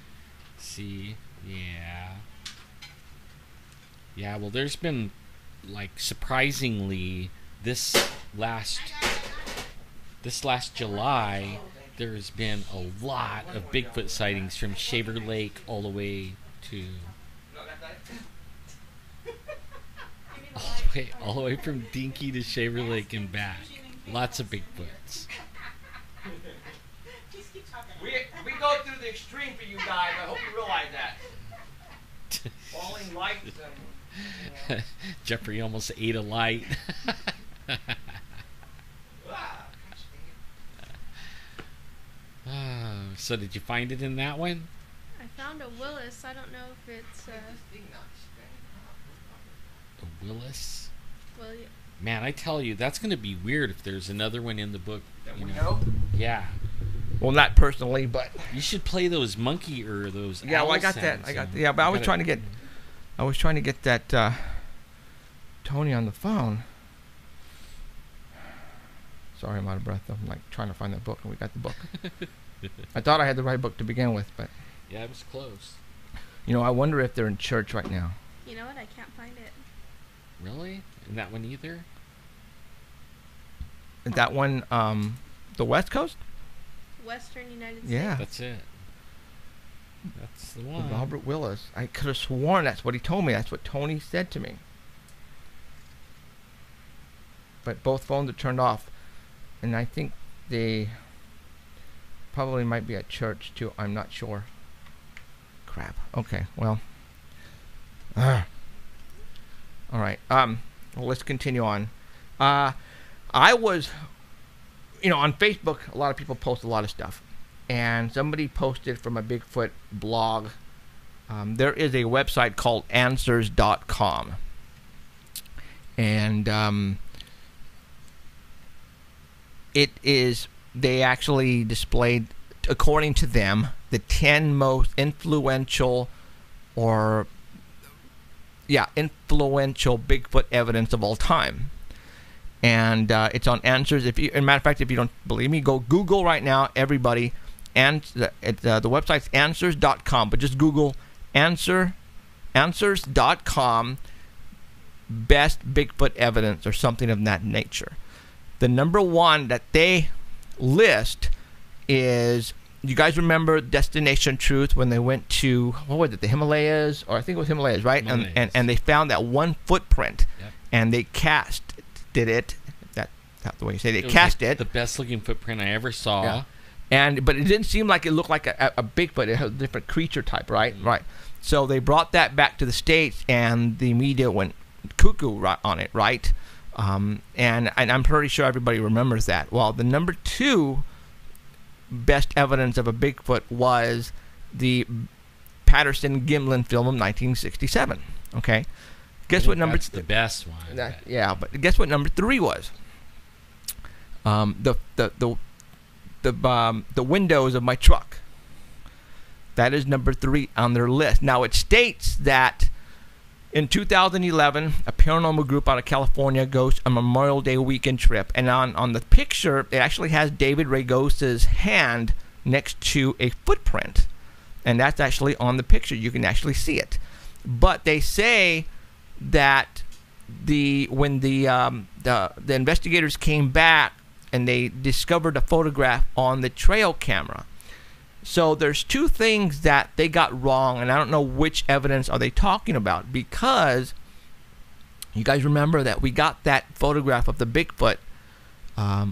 See? Yeah. Yeah, well, there's been, like, surprisingly, this last July, there's been a lot of Bigfoot sightings from Shaver Lake all the way to... All the way from Dinky to Shaver Lake and back. Lots of Bigfoots. We go through the extreme for you guys. I hope you realize that. Falling lights and... Jeffrey almost ate a light. So did you find it in that one? I found a Willis. I don't know if it's A Willis? well, Man, I tell you, that's going to be weird if there's another one in the book. You we know? know? Yeah. Well, not personally, but... You should play those monkey or those Yeah, owl well, I got that. sounds, I got and yeah, but I was gotta- trying to get that Tony on the phone. Sorry, I'm out of breath. I'm like trying to find that book, and we got the book. I thought I had the right book to begin with, but Yeah, it was close. I wonder if they're in church right now. you know what? I can't find it. Really? In that one either? Is that one the West Coast? Western United States. Yeah. That's it. That's the one. Robert Willis. I could have sworn that's what he told me. That's what Tony said to me. But both phones are turned off. And I think they probably might be at church too. I'm not sure. Crap. Okay, well. All right. Well, let's continue on. I was, on Facebook, a lot of people post a lot of stuff. And somebody posted from a Bigfoot blog. There is a website called answers.com. And they actually displayed, according to them, the 10 most influential Bigfoot evidence of all time. And it's on Answers. As a matter of fact, if you don't believe me, go Google right now, everybody. And the website's answers.com. But just Google answers.com best Bigfoot evidence or something of that nature. The number one that they list is, you guys remember Destination Truth when they went to, what was it, the Himalayas? Or I think it was Himalayas, right? Himalayas. And they found that one footprint, Yep. and they cast it. That's not the way you say it. They It was cast like it. the best looking footprint I ever saw. Yeah. But it didn't seem like it looked like a Bigfoot. It had a different creature type, right? Mm-hmm. Right. So they brought that back to the States, and the media went cuckoo on it, right? And I'm pretty sure everybody remembers that. Well, the number 2 best evidence of a Bigfoot was the Patterson-Gimlin film of 1967. Okay, guess what number? That's the best one. Yeah, but guess what number 3 was? The windows of my truck. That is number 3 on their list. Now it states that in 2011, a paranormal group out of California goes on Memorial Day weekend trip, and on the picture, it actually has David Ragos's hand next to a footprint, and that's actually on the picture. You can actually see it. But they say that when the investigators came back and they discovered a photograph on the trail camera. So there's 2 things that they got wrong, and I don't know which evidence are they talking about, because you guys remember that we got that photograph of the Bigfoot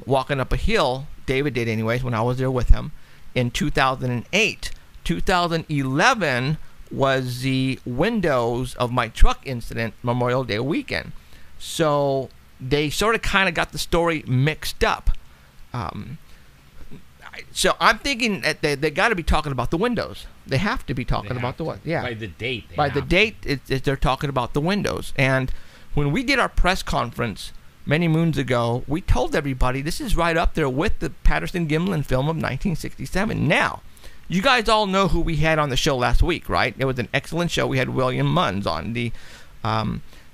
walking up a hill. David did anyways when I was there with him in 2008. 2011 was the windows of my truck incident, Memorial Day weekend. So they sort of kind of got the story mixed up. So I'm thinking that they got to be talking about the windows. They have to be talking about the what? Yeah. By the date. By the date, they're talking about the windows. And when we did our press conference many moons ago, we told everybody this is right up there with the Patterson-Gimlin film of 1967. Now, you guys all know who we had on the show last week, right? It was an excellent show. We had William Munns on, the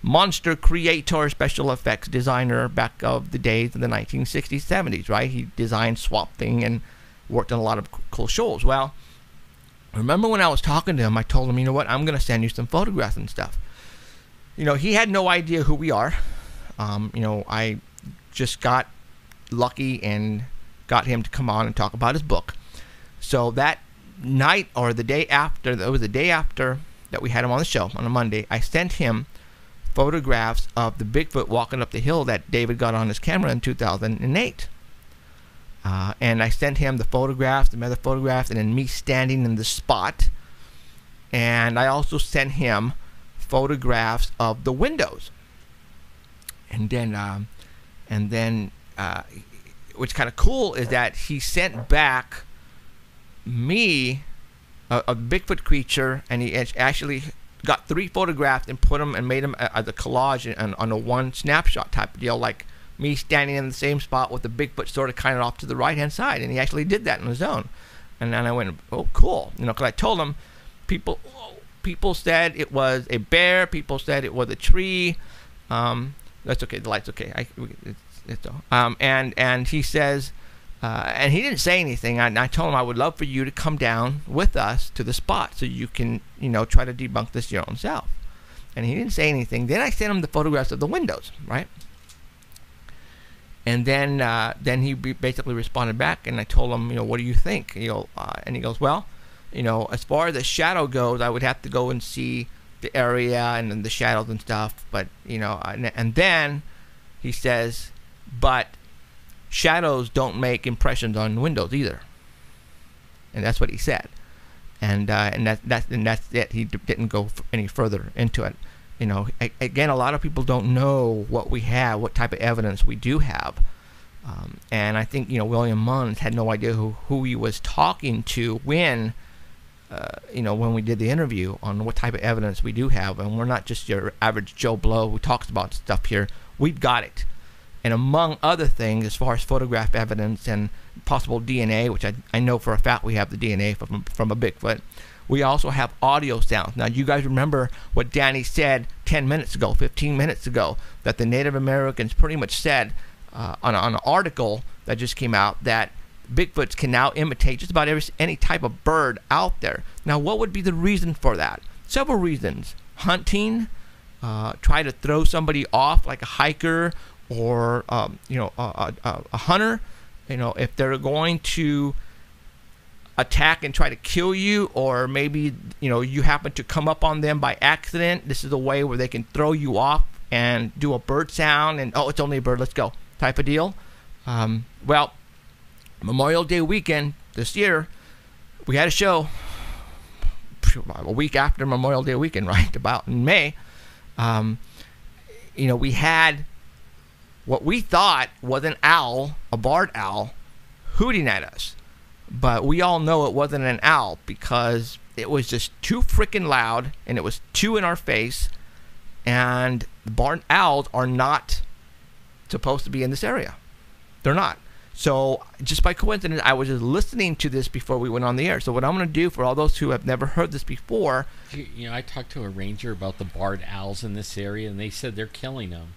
monster creator, special effects designer back of the days of the 1960s, 70s, right? He designed Swamp Thing and worked on a lot of cool shows. Well, remember when I was talking to him, I told him, you know what, I'm going to send you some photographs and stuff. You know, he had no idea who we are. You know, I just got lucky and got him to come on and talk about his book. So that night, or the day after, it was the day after that we had him on the show on a Monday, I sent him photographs of the Bigfoot walking up the hill that David got on his camera in 2008. And I sent him the photographs, the other photographs, and then me standing in the spot. And I also sent him photographs of the windows. And then, what's kind of cool is that he sent back me a Bigfoot creature, and he actually got 3 photographs and put them and made them as a collage on a one snapshot type of deal, like me standing in the same spot with the Bigfoot sort of kind of off to the right hand side, and he actually did that on his own. And then I went, oh, cool, you know, because I told him people said it was a bear, people said it was a tree. That's okay, the light's okay. And he says, and he didn't say anything. I told him I would love for you to come down with us to the spot so you can, you know, try to debunk this your own self. And he didn't say anything. Then I sent him the photographs of the windows, right? And then he basically responded back, and I told him, you know, what do you think? And he goes, well, you know, as far as the shadow goes, I would have to go and see the area and then the shadows and stuff. But, you know, and then he says, but shadows don't make impressions on windows either. And that's what he said. And that's it. He didn't go any further into it. You know, again, a lot of people don't know what we have, what type of evidence we do have. And I think, you know, William Munns had no idea who he was talking to when, you know, when we did the interview on what type of evidence we do have. And we're not just your average Joe Blow who talks about stuff here. We've got it. And among other things, as far as photograph evidence and possible DNA, which I know for a fact we have the DNA from a Bigfoot, we also have audio sounds. Now, you guys remember what Danny said 10 minutes ago, 15 minutes ago, that the Native Americans pretty much said on an article that just came out that Bigfoots can now imitate just about any type of bird out there. Now, what would be the reason for that? Several reasons. Hunting, try to throw somebody off like a hiker or, you know, a hunter. You know, if they're going to attack and try to kill you, or maybe you happen to come up on them by accident. This is a way where they can throw you off and do a bird sound and, oh, it's only a bird, let's go, type of deal. Well, Memorial Day weekend this year, we had a show a week after Memorial Day weekend, right, about in May. We had what we thought was an owl, a barred owl, hooting at us. But we all know it wasn't an owl because it was just too freaking loud and it was too in our face. And barred owls are not supposed to be in this area. They're not. So just by coincidence, I was just listening to this before we went on the air. So what I'm going to do for all those who have never heard this before. I talked to a ranger about the barred owls in this area, and they said they're killing them.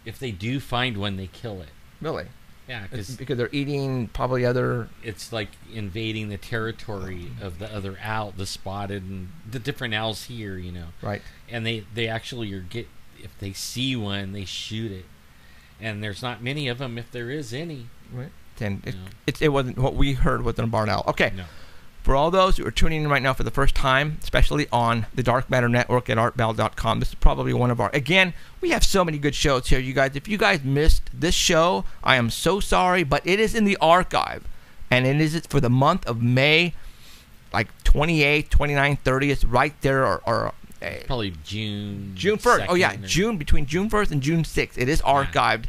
If they do find one, they kill it. Really? Yeah, because they're eating probably other. It's like invading the territory of the other owl, the spotted, and the different owls here. Right. And they actually if they see one, they shoot it, and there's not many of them if there is any. Right. And it wasn't what we heard with a barred owl. Okay. No. For all those who are tuning in right now for the first time, especially on the Dark Matter Network at artbell.com, this is probably one of our... Again, we have so many good shows here, you guys. If you guys missed this show, I am so sorry, but it is in the archive. And it is for the month of May, like 28th, 29th, 30th, right there, or probably June 1st. Oh, yeah, between June 1st and June 6th. It is archived.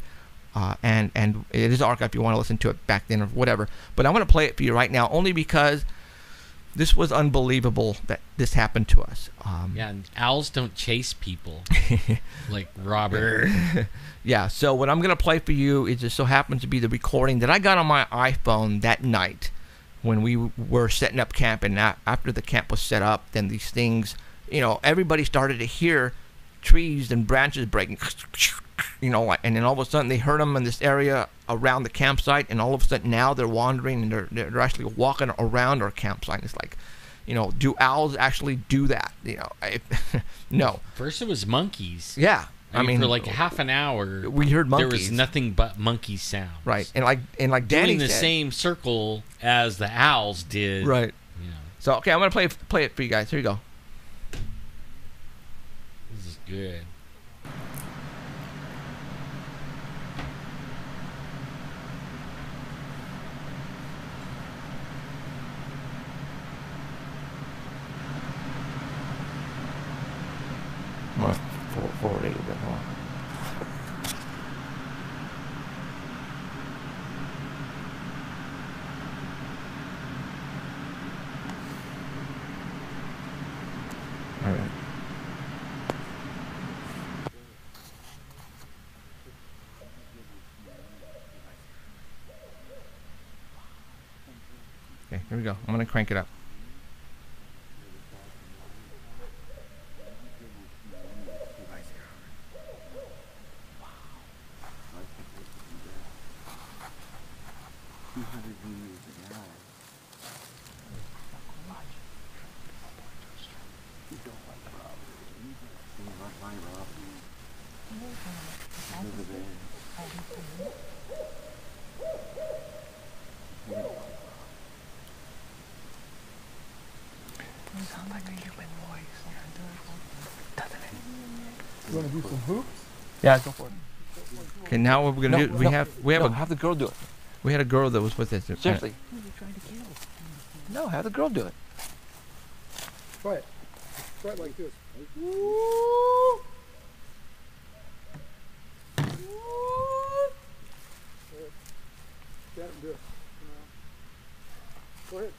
And it is archived if you want to listen to it back then or whatever. But I'm going to play it for you right now only because... This was unbelievable that this happened to us. And owls don't chase people like Robert. Yeah, so what I'm going to play for you is just so happens to be the recording that I got on my iPhone that night when we were setting up camp. And after the camp was set up, then these things, everybody started to hear trees and branches breaking. And then all of a sudden they heard them in this area around the campsite, and all of a sudden now they're wandering and they're actually walking around our campsite. It's like, do owls actually do that? No. First it was monkeys. Yeah. I mean, for like half an hour, we heard monkeys. There was nothing but monkey sounds. Right, and like Danny doing the said, same circle as the owls did. Right. So okay, I'm gonna play it for you guys. Here you go. This is good. Forward a little bit more. All right. Okay, here we go. I'm going to crank it up. You want to do some hoops? Yeah, go for it. Okay, now what we're gonna do? We have have the girl do it. We had a girl that was with us. Seriously. No, have the girl do it. Try it. Try it like this. Do it. Go ahead.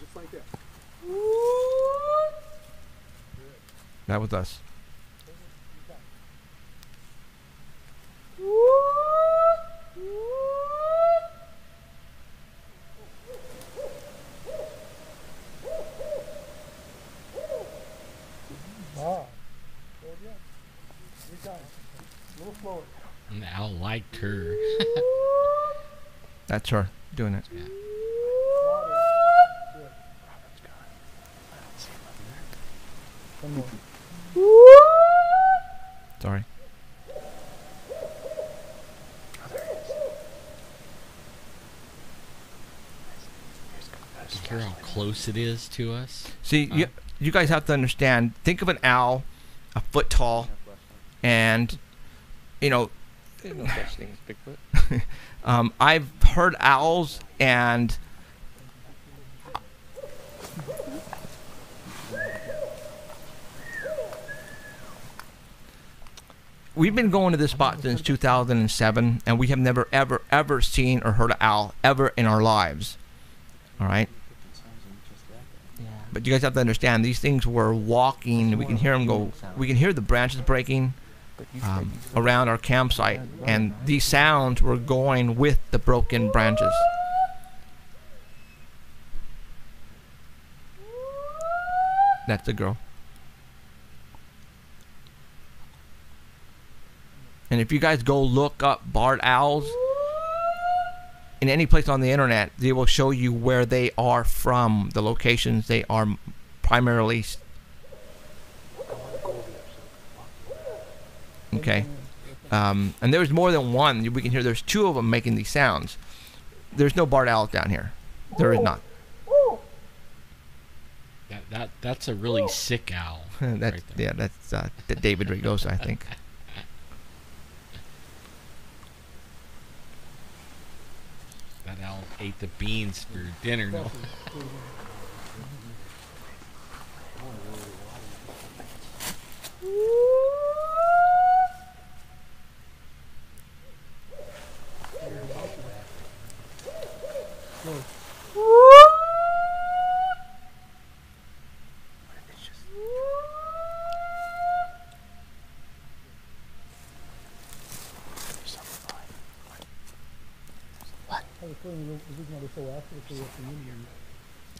Just like that. That was us. And the owl liked her. That's her doing it. Yeah. Sorry. picture how close it is to us. See, you guys have to understand. Think of an owl, a foot tall, and you know. There's no such thing as Bigfoot. I've heard owls, and we've been going to this spot since 2007, and we have never, ever seen or heard an owl ever in our lives. All right? But you guys have to understand, these things were walking. We can hear them go. We can hear the branches breaking around our campsite, and these sounds were going with the broken branches. That's the girl. And if you guys go look up barred owls in any place on the internet, they will show you where they are from, the locations they are primarily. Okay. And there's more than one. We can hear there's two of them making these sounds. There's no barred owls down here. There is not. That's a really sick owl. That's right there. yeah, that's David Paulides, I think. That owl ate the beans for dinner. No?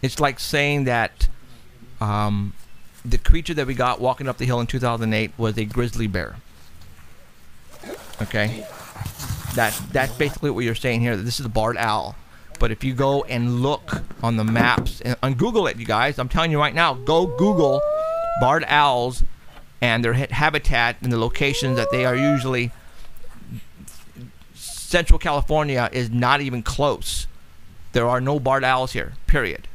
It's like saying that the creature that we got walking up the hill in 2008 was a grizzly bear. Okay? That's basically what you're saying here, that this is a barred owl. But if you go and look on the maps, and Google it, you guys, I'm telling you right now, go Google barred owls and their habitat and the locations that they are usually. Central California is not even close. There are no barred owls here, period.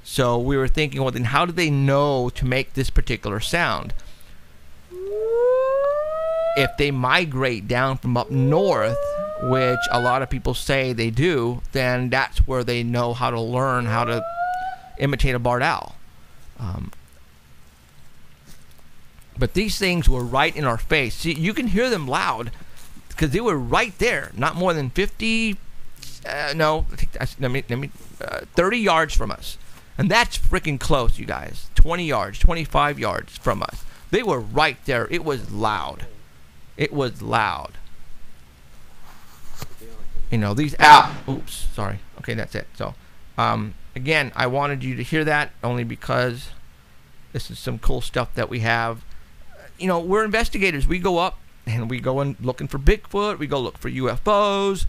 So we were thinking, well, then how do they know to make this particular sound? If they migrate down from up north, which a lot of people say they do, then that's where they know how to learn how to imitate a barred owl. But these things were right in our face. See, you can hear them loud because they were right there, not more than 50, no, I think that's, 30 yards from us. And that's freaking close, you guys. 20 yards, 25 yards from us. They were right there. It was loud. It was loud. You know, these oops, sorry. Okay, that's it. So, again, I wanted you to hear that only because this is some cool stuff that we have. You know, we're investigators. We go up and we go in looking for Bigfoot. We go look for UFOs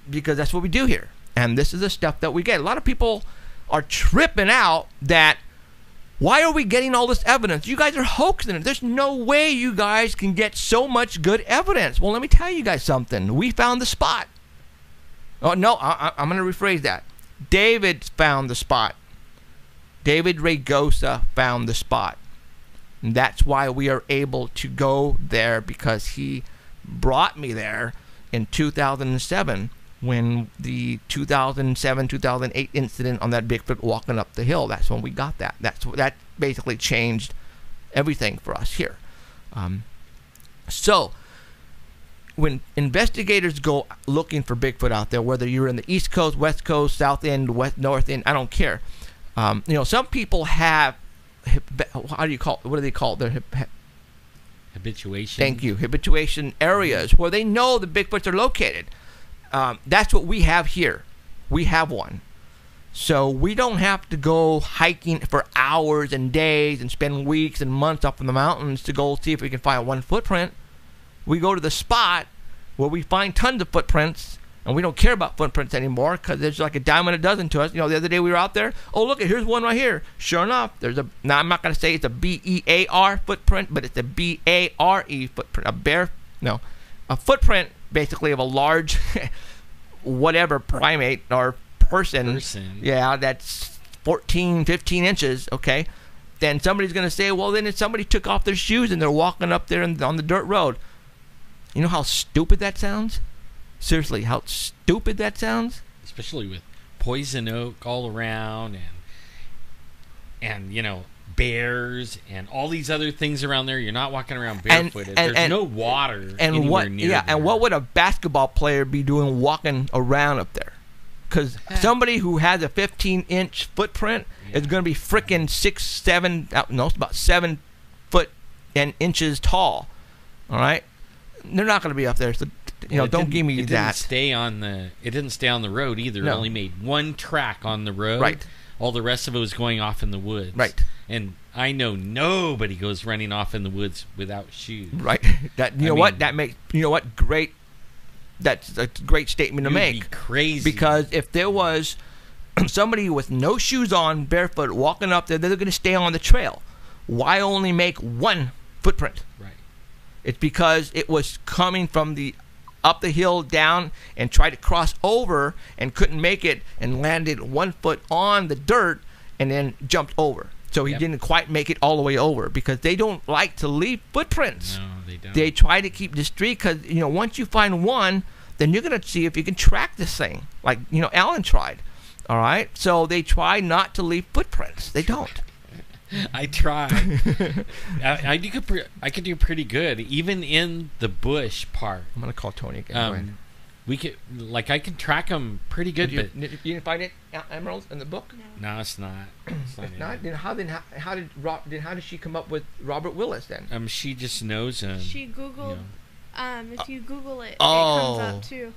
because that's what we do here. And this is the stuff that we get. A lot of people are tripping out that why are we getting all this evidence? You guys are hoaxing it. There's no way you guys can get so much good evidence. Well, let me tell you guys something. We found the spot. Oh, no, I'm going to rephrase that. David found the spot. David Paulides found the spot. And that's why we are able to go there, because he brought me there in 2007 when the 2007-2008 incident on that Bigfoot walking up the hill. That's when we got that. That basically changed everything for us here. So when investigators go looking for Bigfoot out there, whether you're in the East Coast, West Coast, South End, West, North End, I don't care. You know, some people have, how do you call it? What do they call it? Their habituation. Thank you. Habituation areas where they know the Bigfoots are located. That's what we have here. We have one. So we don't have to go hiking for hours and days and spend weeks and months up in the mountains to go see if we can find one footprint. We go to the spot where we find tons of footprints, and we don't care about footprints anymore because there's like a dime a dozen to us. You know, the other day we were out there. Oh, look, here's one right here. Sure enough, there's a, now I'm not going to say it's a B-E-A-R footprint, but it's a B-A-R-E footprint. A footprint basically of a large whatever primate or person. Yeah, that's 14, 15 inches, okay, then somebody's going to say, well, then if somebody took off their shoes and they're walking up there on the dirt road. You know how stupid that sounds? Seriously, how stupid that sounds? Especially with poison oak all around and you know, bears and all these other things around there. You're not walking around barefooted. There's no water anywhere near there. And what would a basketball player be doing walking around up there? Because somebody who has a 15-inch footprint is going to be freaking 6, 7, no, it's about 7 foot and inches tall. All right, they're not going to be up there. So, don't give me that. It didn't stay on the road either. No. It only made one track on the road. Right. All the rest of it was going off in the woods. Right. And I know nobody goes running off in the woods without shoes. Right. Great. That's a great statement to make. Be crazy. Because if there was somebody with no shoes on, barefoot, walking up there, they're going to stay on the trail. Why only make one footprint? Right. It's because it was coming from up the hill down and tried to cross over and couldn't make it and landed 1 foot on the dirt and then jumped over. So he didn't quite make it all the way over because they don't like to leave footprints. No, they don't. They try to keep the street because, once you find one, then you're going to see if you can track this thing. Like, Alan tried. All right? So they try not to leave footprints. They don't. I try. I could do pretty good, even in the bush part. I'm going to call Tony again. I can track them pretty good. You didn't find it, Emerald, in the book? No, it's not. It's not. Then how did she come up with Robert Willis then? She just knows him. She Googled. If you Google it, it comes up too.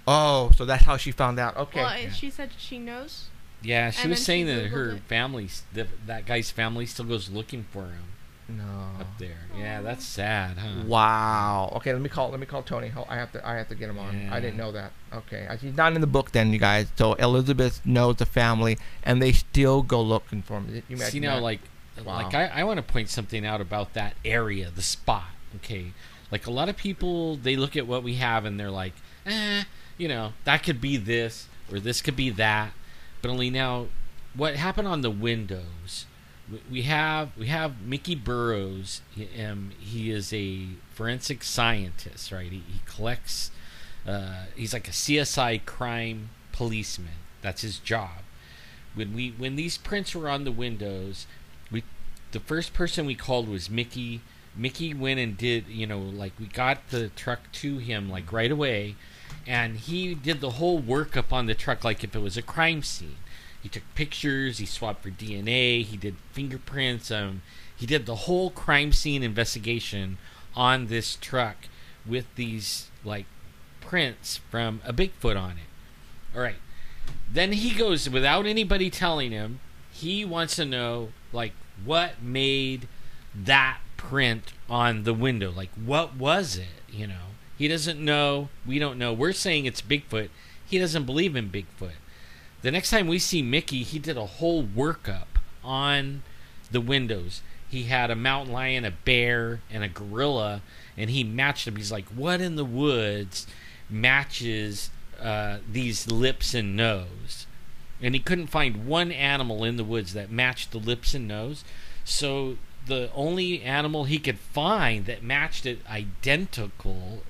Oh, so that's how she found out. Okay. Well, she said she knows. Yeah, she was saying that her family, that guy's family, still goes looking for him. No. Up there. Yeah, that's sad, huh? Wow. Okay, let me call Tony. I have to get him on. Yeah. I didn't know that. Okay, he's not in the book then, you guys. So Elizabeth knows the family, and they still go looking for him. You see now, wow. I want to point something out about that area, the spot. Okay, like a lot of people, they look at what we have and they're like, that could be this or this could be that. But only now, what happened on the windows? We have Mickey Burrows. He is a forensic scientist, right? He collects. He's like a CSI crime policeman. That's his job. When these prints were on the windows, the first person we called was Mickey. Mickey went and did, we got the truck to him right away. And he did the whole workup on the truck like if it was a crime scene. He took pictures, he swabbed for DNA, he did fingerprints, he did the whole crime scene investigation on this truck with these prints from a Bigfoot on it. All right. Then he goes, without anybody telling him, he wants to know what made that print on the window. What was it, He doesn't know. We don't know. We're saying it's Bigfoot. He doesn't believe in Bigfoot. The next time we see Mickey, he did a whole workup on the windows. He had a mountain lion, a bear, and a gorilla, and he matched them. He's like, what in the woods matches these lips and nose? And he couldn't find one animal in the woods that matched the lips and nose. So the only animal he could find that matched it identical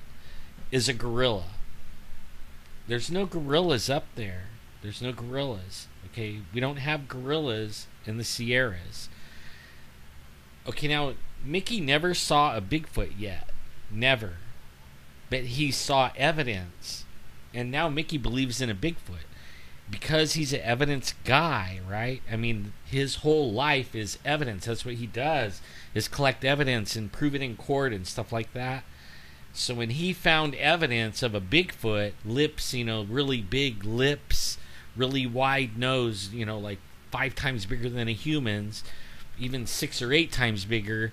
is a gorilla. There's no gorillas up there. There's no gorillas. Okay, we don't have gorillas in the Sierras. Okay, now Mickey never saw a Bigfoot yet. Never. But he saw evidence. And now Mickey believes in a Bigfoot. Because he's an evidence guy, right? I mean, his whole life is evidence. That's what he does, is collect evidence and prove it in court and stuff like that. So when he found evidence of a Bigfoot, lips, really big lips, really wide nose, 5 times bigger than a human's, even 6 or 8 times bigger,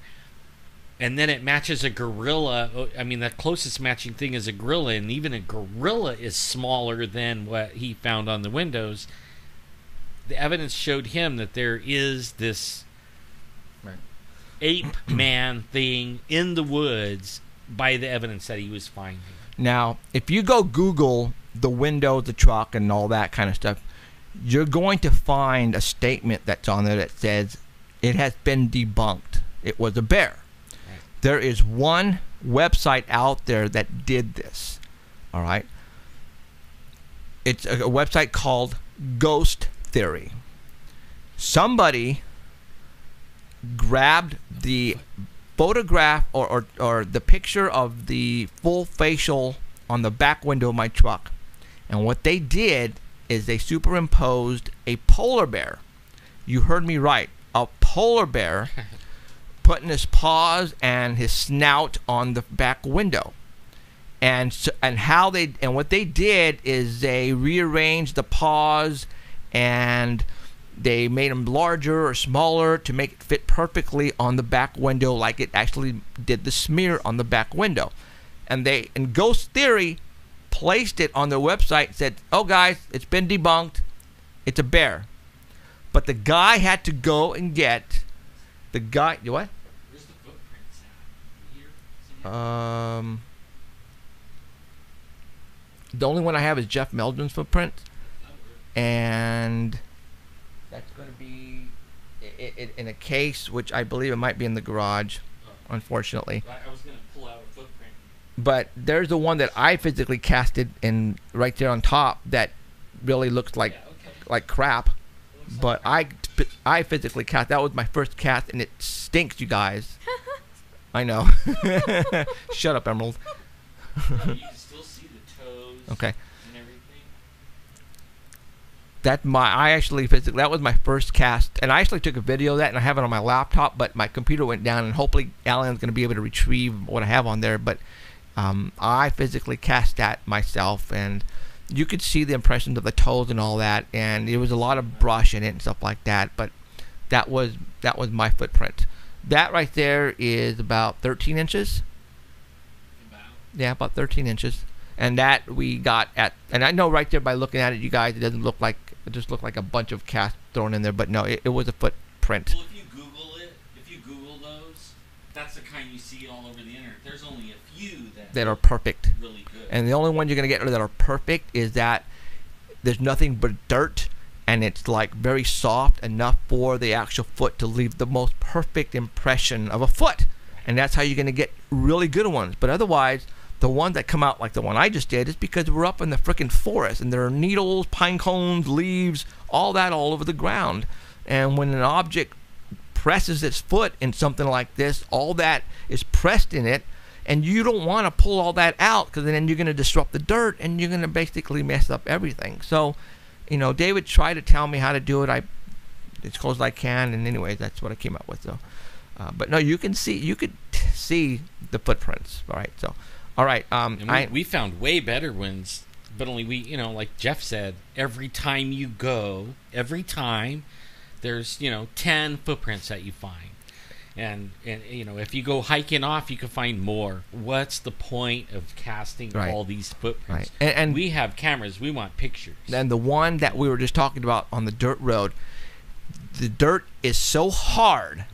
and then it matches a gorilla. I mean, the closest matching thing is a gorilla, and even a gorilla is smaller than what he found on the windows. The evidence showed him that there is this ape man thing in the woods by the evidence that he was finding. Now, if you go Google the window of the truck and all that kind of stuff, you're going to find a statement that's on there that says it has been debunked. It was a bear. Right. There is one website out there that did this. All right. It's a website called Ghost Theory. Somebody grabbed the photograph or the picture of the full facial on the back window of my truck, and what they did is they superimposed a polar bear. You heard me right, a polar bear putting his paws and his snout on the back window. And what they did is they rearranged the paws and they made them larger or smaller to make it fit perfectly on the back window, like it actually did the smear on the back window. And Ghost Theory placed it on their website and said, "Oh guys, it's been debunked. It's a bear." But the guy had to go and get the guy. What? Where's the footprints at? Here? The only one I have is Jeff Meldon's footprint, and that's going to be in a case, which I believe it might be in the garage, unfortunately. I was going to pull out a footprint. But there's the one that I physically casted in right there on top that really looks like crap. But I physically cast. That was my first cast, and it stinks, you guys. I know. Shut up, Emerald. You can still see the toes. Okay. And everything. That was my first cast, and I actually took a video of that, and I have it on my laptop, but my computer went down, and hopefully Alan's going to be able to retrieve what I have on there, but I physically cast that myself, and you could see the impressions of the toes and all that, and there was a lot of brush in it and stuff like that, but that was my footprint. That right there is about 13 inches. Yeah, about 13 inches. And that we got at, and I know right there by looking at it, you guys, it just looked like a bunch of casts thrown in there, but no, it was a footprint. Well, if you Google those, that's the kind you see all over the internet. There's only a few that are perfect. Really good. And the only one you're going to get that are perfect is that there's nothing but dirt, and it's like very soft enough for the actual foot to leave the most perfect impression of a foot. And that's how you're going to get really good ones. But otherwise, the ones that come out like the one I just did is because we're up in the frickin' forest, and there are needles, pine cones, leaves, all that all over the ground. And when an object presses its foot in something like this, all that is pressed in it, and you don't want to pull all that out, because then you're going to disrupt the dirt, and you're going to basically mess up everything. So, David tried to tell me how to do it. As close as I can, and anyways, that's what I came up with. So, but no, you could see the footprints. All right, so. All right. And we found way better ones, but only like Jeff said, every time there's 10 footprints that you find, and if you go hiking off, you can find more. What's the point of casting all these footprints? Right. And we have cameras. We want pictures. And the one that we were just talking about on the dirt road, the dirt is so hard,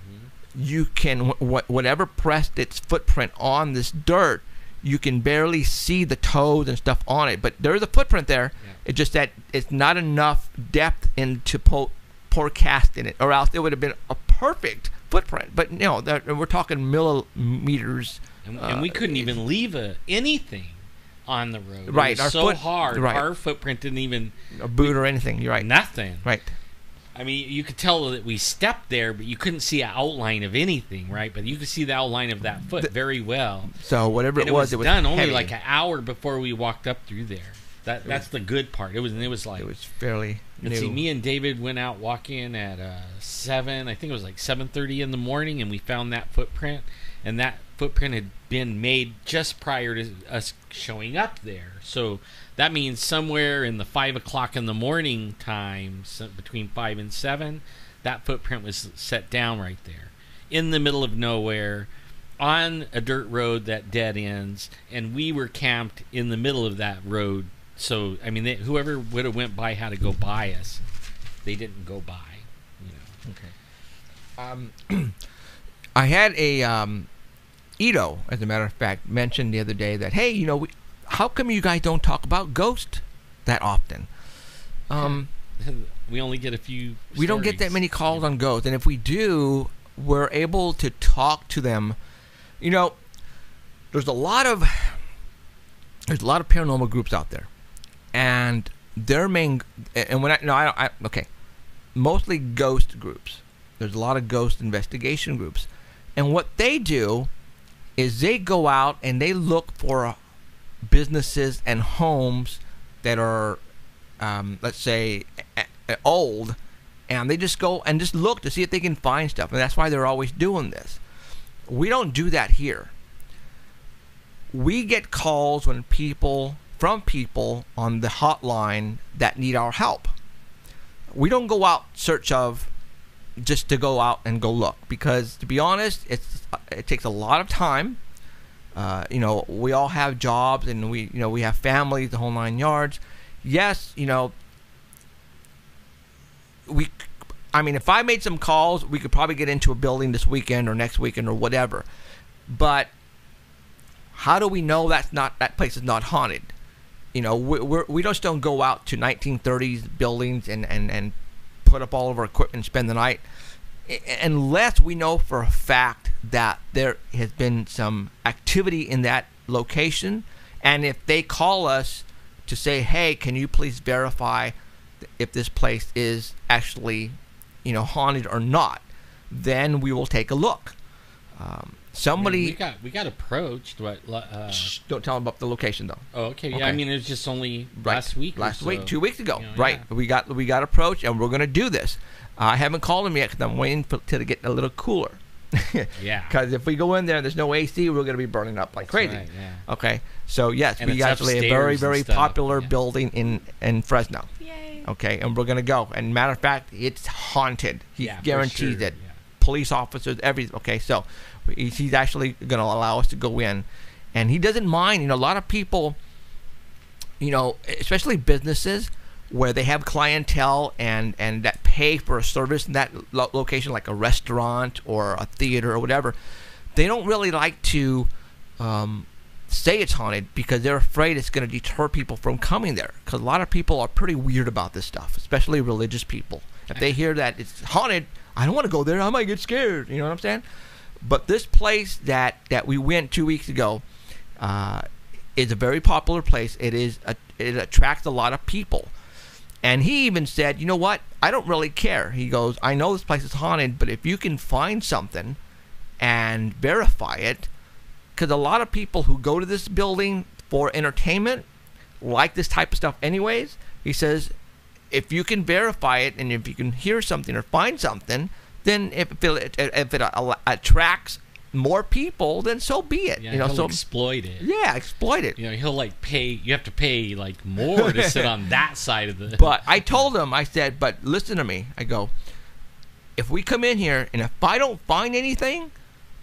you can whatever pressed its footprint on this dirt, you can barely see the toes and stuff on it, but there's a footprint there. Yeah. It's just that it's not enough depth into pour cast in it, or else it would have been a perfect footprint. But we're talking millimeters, and we couldn't even leave anything on the road. Right, it was so hard. Right. Our footprint didn't even a boot or anything. You're right. Nothing. Right. I mean, you could tell that we stepped there, but you couldn't see an outline of anything, right? But you could see the outline of that foot very well. So whatever it was done heavy. Only like an hour before we walked up through there. That's the good part. It was fairly new. See, me and David went out walking at 7. I think it was like 7:30 in the morning, and we found that footprint. And that footprint had been made just prior to us showing up there. So that means somewhere in the 5 o'clock in the morning time, between 5 and 7, that footprint was set down right there in the middle of nowhere on a dirt road that dead ends, and we were camped in the middle of that road. So, I mean, whoever would have went by had to go by us. They didn't go by, Okay. I had a Ito, as a matter of fact, mentioned the other day that, hey, how come you guys don't talk about ghost that often. We only get a few. We don't get that stories. many calls on ghosts, and if we do, we're able to talk to them. You know, there's a lot of paranormal groups out there, and their main mostly ghost groups. There's a lot of ghost investigation groups, and what they do is they go out and they look for businesses and homes that are, let's say, old, and they just go and just look to see if they can find stuff, and that's why they're always doing this. We don't do that here. We get calls from people on the hotline that need our help. We don't go out search of just to go out and go look, because to be honest, it takes a lot of time. We all have jobs, and we have families, the whole 9 yards. Yes, if I made some calls, we could probably get into a building this weekend or next weekend or whatever. But how do we know that place is not haunted? We just don't go out to 1930s buildings and put up all of our equipment and spend the night, unless we know for a fact that there has been some activity in that location. And if they call us to say, hey, can you please verify if this place is actually haunted or not, then we will take a look. We got approached. Shh, don't tell them about the location though. Oh, okay. Yeah, it was just only last week. 2 weeks ago, right? Yeah. We got approached, and we're going to do this. I haven't called them yet because I'm waiting till it get a little cooler. Yeah. Because if we go in there and there's no AC, we're going to be burning up like crazy. Right, yeah. Okay. So yes, and we actually a very, very popular building in Fresno. Yay. Okay, and we're going to go. And matter of fact, it's haunted. He guarantees it. Yeah. Police officers, okay. So he's actually going to allow us to go in, and he doesn't mind. A lot of people, especially businesses where they have clientele and that pay for a service in that location, like a restaurant or a theater or whatever, they don't really like to say it's haunted because they're afraid it's going to deter people from coming there. Because a lot of people are pretty weird about this stuff, especially religious people. If they hear that it's haunted, I don't want to go there. I might get scared. You know what I'm saying? But this place that we went 2 weeks ago is a very popular place. It attracts a lot of people. And he even said, you know what? I don't really care. He goes, I know this place is haunted, but if you can find something and verify it, because a lot of people who go to this building for entertainment like this type of stuff anyways. He says, if you can verify it and if you can hear something or find something, then if it attracts more people, then so be it. Yeah, he'll exploit it. Yeah, exploit it. He'll pay. You have to pay more to sit on that side of the. But I told him, I said, but listen to me. I go, if we come in here and if I don't find anything,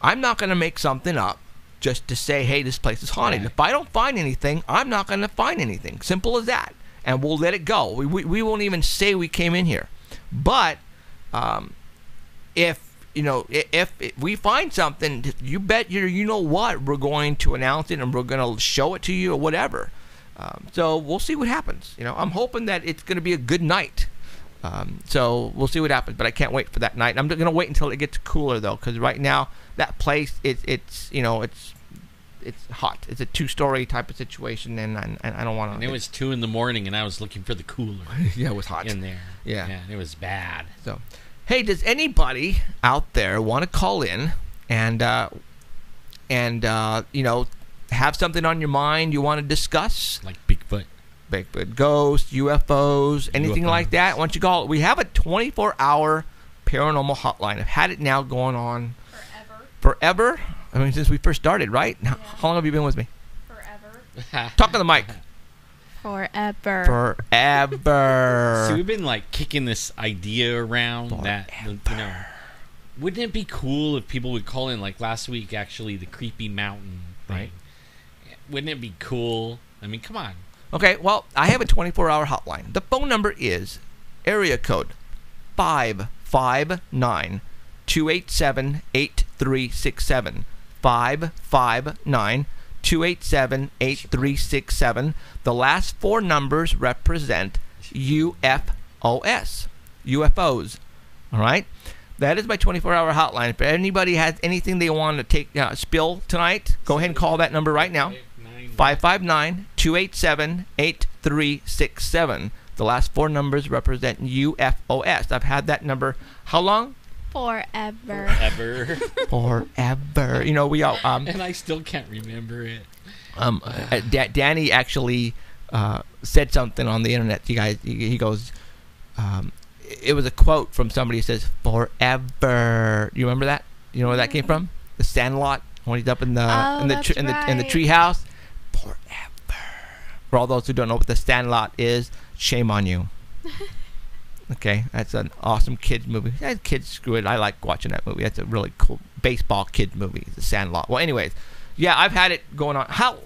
I'm not going to make something up just to say, hey, this place is haunted. Right. If I don't find anything, I'm not going to find anything. Simple as that. And we'll let it go. We won't even say we came in here. But if we find something, you bet you know what, we're going to announce it and we're going to show it to you or whatever. So we'll see what happens. I'm hoping that it's going to be a good night. So we'll see what happens. But I can't wait for that night. I'm going to wait until it gets cooler though, because right now that place it's hot. It's a 2-story type of situation, and I don't want to. And it was 2 a.m, and I was looking for the cooler. Yeah, it was hot in there. Yeah, it was bad. So. Hey, does anybody out there want to call in and have something on your mind you want to discuss? Like Bigfoot, ghosts, UFOs, anything like that? Why don't you call? We have a 24-hour paranormal hotline. I've had it now going on forever. I mean, since we first started, right? Yeah. How long have you been with me? Forever. Talk to the mic. Forever. So we've been kicking this idea around that wouldn't it be cool if people would call in like last week? Actually, the creepy mountain thing. Right? Wouldn't it be cool? I mean, come on. Okay, well, I have a 24-hour hotline. The phone number is area code 559-287-8367. 559-287-8367. 287-8367. The last 4 numbers represent UFOs. UFOs. All right? That is my 24-hour hotline. If anybody has anything they want to take spill tonight, go ahead and call that number right now. 559-287-8367. The last 4 numbers represent UFOs. I've had that number how long? Forever. Forever. You know, we all and I still can't remember it. Danny actually said something on the internet. You guys, he goes, it was a quote from somebody who says forever. You remember that? You know where that came from? The Sandlot when he's up in the in the tree house. Forever. For all those who don't know what the Sandlot is, shame on you. Okay, that's an awesome kids movie. Kids, screw it. I like watching that movie. That's a really cool baseball kids movie, The Sandlot. Well, anyways, yeah, I've had it going on. How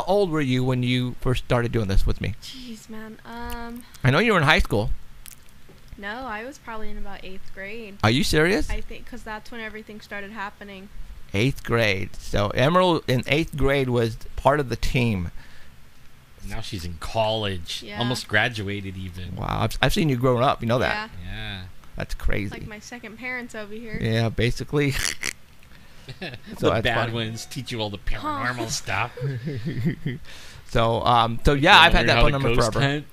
old were you when you first started doing this with me? Jeez, man. I know you were in high school. No, I was probably in about 8th grade. Are you serious? I think because that's when everything started happening. 8th grade. So Emerald in 8th grade was part of the team. Now she's in college. Yeah. Almost graduated even. Wow, I've seen you growing up. You know that. Yeah. That's crazy. Like my second parents over here. Yeah, basically. The bad ones teach you all the paranormal stuff. So yeah, I've had that phone number forever. Hunt.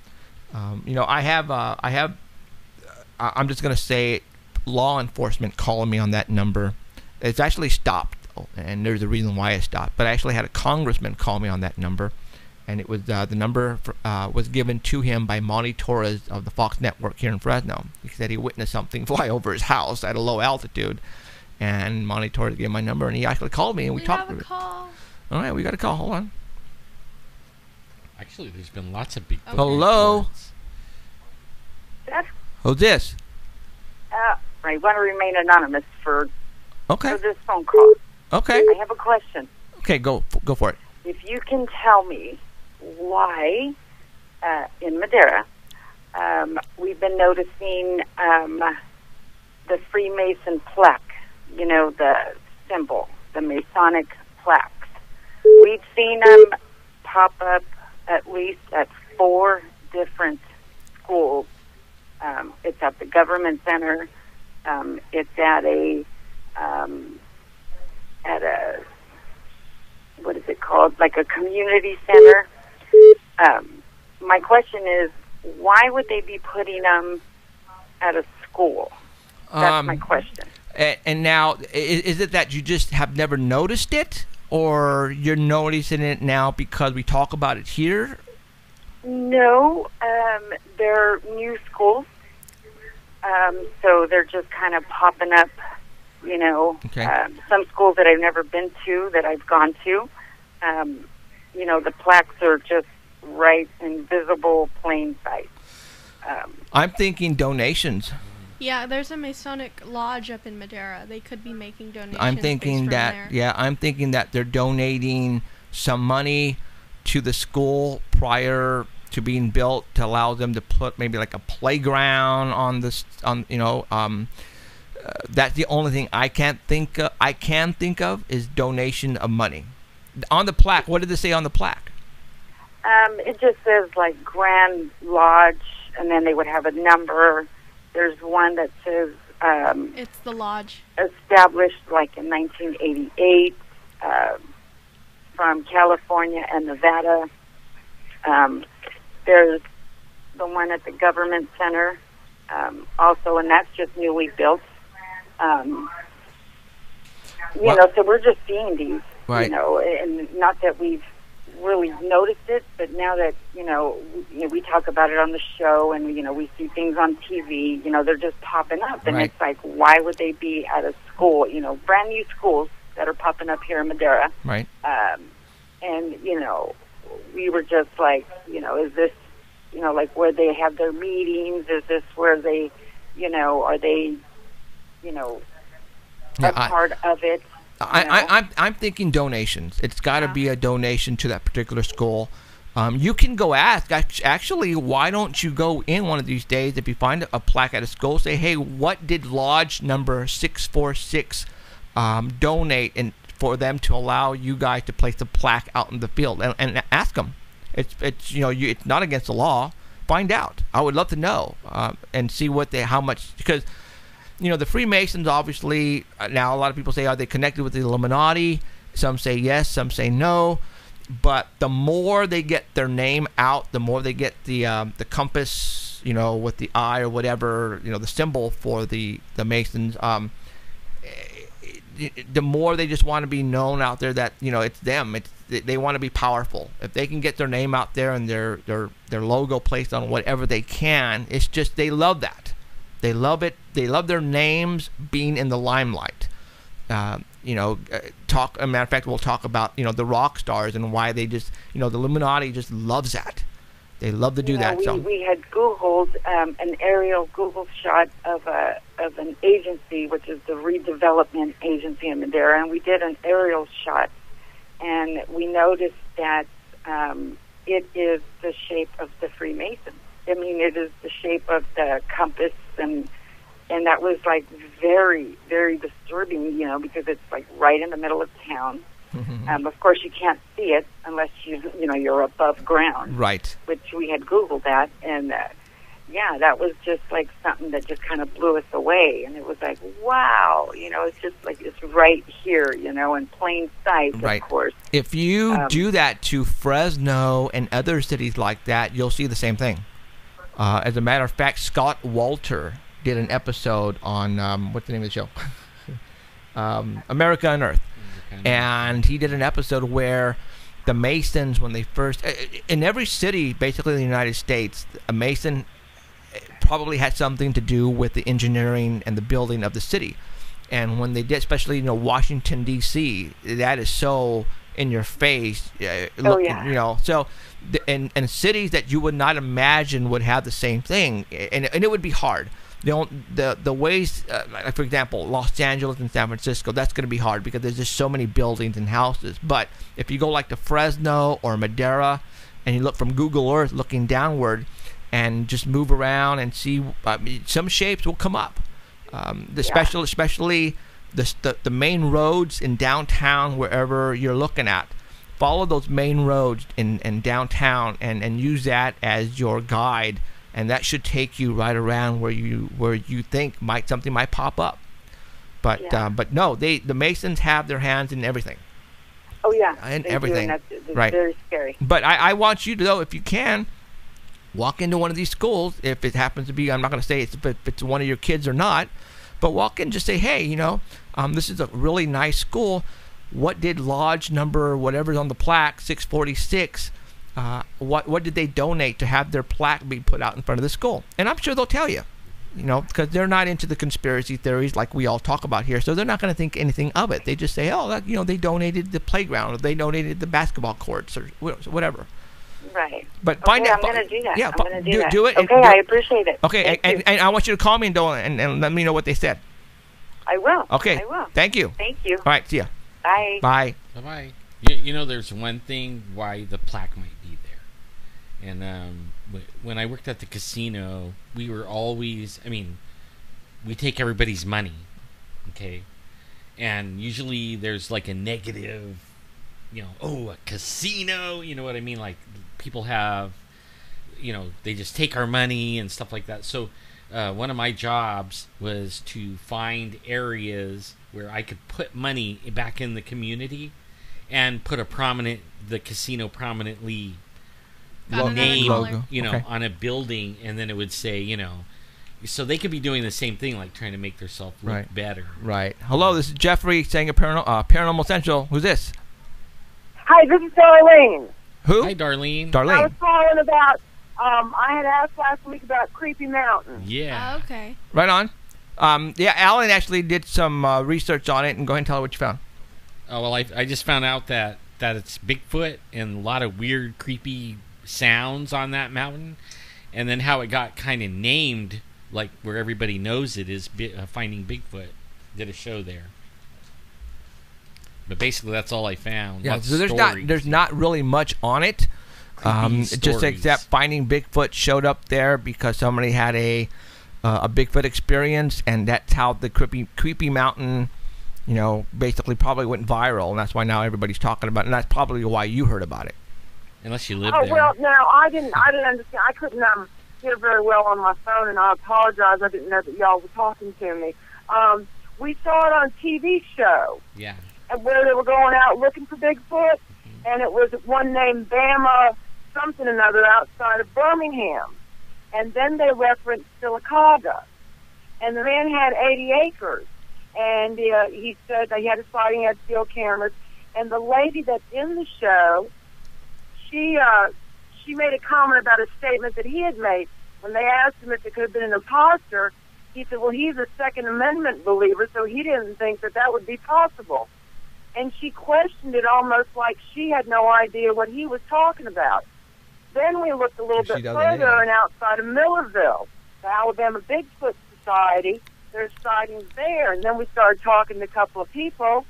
You know, I'm just gonna say, law enforcement calling me on that number. It's actually stopped, and there's a reason why it stopped. But I actually had a congressman call me on that number. And it was the number was given to him by Monty Torres of the Fox Network here in Fresno. He said he witnessed something fly over his house at a low altitude, and Monty Torres gave my number, and he actually called me, and we talked. We have a call. All right, we got a call. Hold on. Actually, there's been lots of big. Okay. Hello. Yes. Who's this? I want to remain anonymous for Okay. this phone call. Okay. I have a question. Okay, go for it. If you can tell me why in Madeira we've been noticing the Freemason plaque, you know, the symbol, the Masonic plaques. We've seen them pop up at least at 4 different schools. It's at the government center. It's at a what is it called? Like a community center. My question is, why would they be putting them at a school? That's my question. And now, is it that you just have never noticed it, or you're noticing it now because we talk about it here? No, they're new schools, so they're just kind of popping up. You know, Okay. Some schools that I've never been to, that I've gone to. You know, the plaques are just right in visible, plain sight. I'm thinking donations. Yeah, there's a Masonic lodge up in Madeira. They could be making donations. I'm thinking based from there. I'm thinking that they're donating some money to the school prior to being built to allow them to put maybe like a playground on this, that's the only thing I can think of is donation of money. On the plaque, what did it say on the plaque? It just says like Grand Lodge, and then they would have a number. There's one that says it's the lodge. Established like in 1988 from California and Nevada. There's the one at the government center also, and that's just newly built. You know, so we're just seeing these, right. You know, and not that we've really noticed it, but now that, you know, we talk about it on the show and, you know, we see things on TV, you know, they're just popping up. And Right. It's like, why would they be at a school, you know, brand new schools that are popping up here in Madeira? Right. And, you know, we were just like, you know, is this, you know, like where they have their meetings? Is this where they, you know, are they, you know, Yeah, a part of it? I'm thinking donations. It's got to be a donation to that particular school. You can go ask. Actually, why don't you go in one of these days if you find a plaque at a school? Say, hey, what did Lodge number 646 donate for them to allow you guys to place the plaque out in the field and ask them. It's it's not against the law. Find out. I would love to know and see how much, because the Freemasons, obviously, now a lot of people say, are they connected with the Illuminati? Some say yes, some say no. But the more they get their name out, the more they get the compass, with the eye or whatever, the symbol for the Masons. The more they just want to be known out there that it's them. They want to be powerful. If they can get their name out there and their logo placed on whatever they can, it's just they love that. They love it. They love their names being in the limelight. A matter of fact, we'll talk about the rock stars and why they just the Illuminati just loves that. They love to do that. We had Googled an aerial Google shot of an agency, which is the Redevelopment Agency in Madeira, and we did an aerial shot, and we noticed that it is the shape of the Freemasons. I mean, it is the shape of the compass, and that was like very, very disturbing, because it's like right in the middle of town. Of course, you can't see it unless you're above ground. Right. Which we had Googled that, and that was just like something that just kind of blew us away. And it was like, wow, it's just like it's right here, in plain sight. Right. Of course. If you do that to Fresno and other cities like that, you'll see the same thing. As a matter of fact, Scott Walter did an episode on what's the name of the show? America on Earth. And he did an episode where the Masons, when they first, in every city basically in the United States, a Mason probably had something to do with the engineering and the building of the city. And when they did, especially Washington D.C., that is so in your face. So and cities that you would not imagine would have the same thing, and it would be hard. The ways, like for example, Los Angeles and San Francisco, that's going to be hard because there's just so many buildings and houses. But if you go like to Fresno or Madeira, and you look from Google Earth looking downward, and just move around and see, some shapes will come up. Especially the main roads in downtown, wherever you're looking at. Follow those main roads in downtown and use that as your guide. And that should take you right around where you think something might pop up, but no, the Masons have their hands in everything. Oh yeah, in everything. That's right. Very scary. But I want you to, though, if you can, walk into one of these schools. If it happens to be, I'm not going to say if it's one of your kids or not, but walk in, just say, hey, this is a really nice school. What did lodge number whatever's on the plaque 646? What did they donate to have their plaque be put out in front of the school? And I'm sure they'll tell you, because they're not into the conspiracy theories like we all talk about here, so they're not going to think anything of it. They just say, they donated the playground, or they donated the basketball courts, or whatever. Right. But find out. I'm going to do that. Yeah, I'm going to do that. Do it. Okay, I appreciate it. Okay, and I want you to call me and let me know what they said. I will. Okay. I will. Thank you. Thank you. All right, see ya. Bye. Bye. Bye-bye. There's one thing why the plaque might be there. And when I worked at the casino, we were always, we take everybody's money, okay? And usually there's like a negative, a casino, you know what I mean? Like people have, they just take our money and stuff like that. So one of my jobs was to find areas where I could put money back in the community and put the casino prominently name, logo. Okay. on a building, and then it would say, so they could be doing the same thing, like trying to make themselves look better. Right. Hello, this is Jeffrey saying Paranormal Central. Who's this? Hi, this is Darlene. Who? Hi, Darlene. I was calling about, I had asked last week about Creepy Mountain. Yeah. Oh, okay. Right on. Alan actually did some research on it, and go ahead and tell her what you found. Oh, well, I just found out that it's Bigfoot and a lot of weird, creepy sounds on that mountain, and then how it got kind of named, like where everybody knows it is Finding Bigfoot. Did a show there, but basically that's all I found. Yeah, so there's not really much on it. Just except Finding Bigfoot showed up there because somebody had a Bigfoot experience, and that's how the creepy mountain basically probably went viral, and that's why now everybody's talking about it, and that's probably why you heard about it. Unless you live Oh there. well, no, I didn't understand. I couldn't hear very well on my phone, and I apologize. I didn't know that y'all were talking to me. We saw it on TV show. Yeah. Where they were going out looking for Bigfoot, and it was one named Bama something another outside of Birmingham, and then they referenced Silicaga, and the man had 80 acres, and he said that he had a sighting, he had steel cameras, and the lady that's in the show, she made a comment about a statement that he had made when they asked him if it could have been an imposter. He said, well, he's a Second Amendment believer, so he didn't think that would be possible. And she questioned it almost like she had no idea what he was talking about. Then we looked a little bit further, and outside of Millerville, the Alabama Bigfoot Society, there's sightings there. And then we started talking to a couple of people.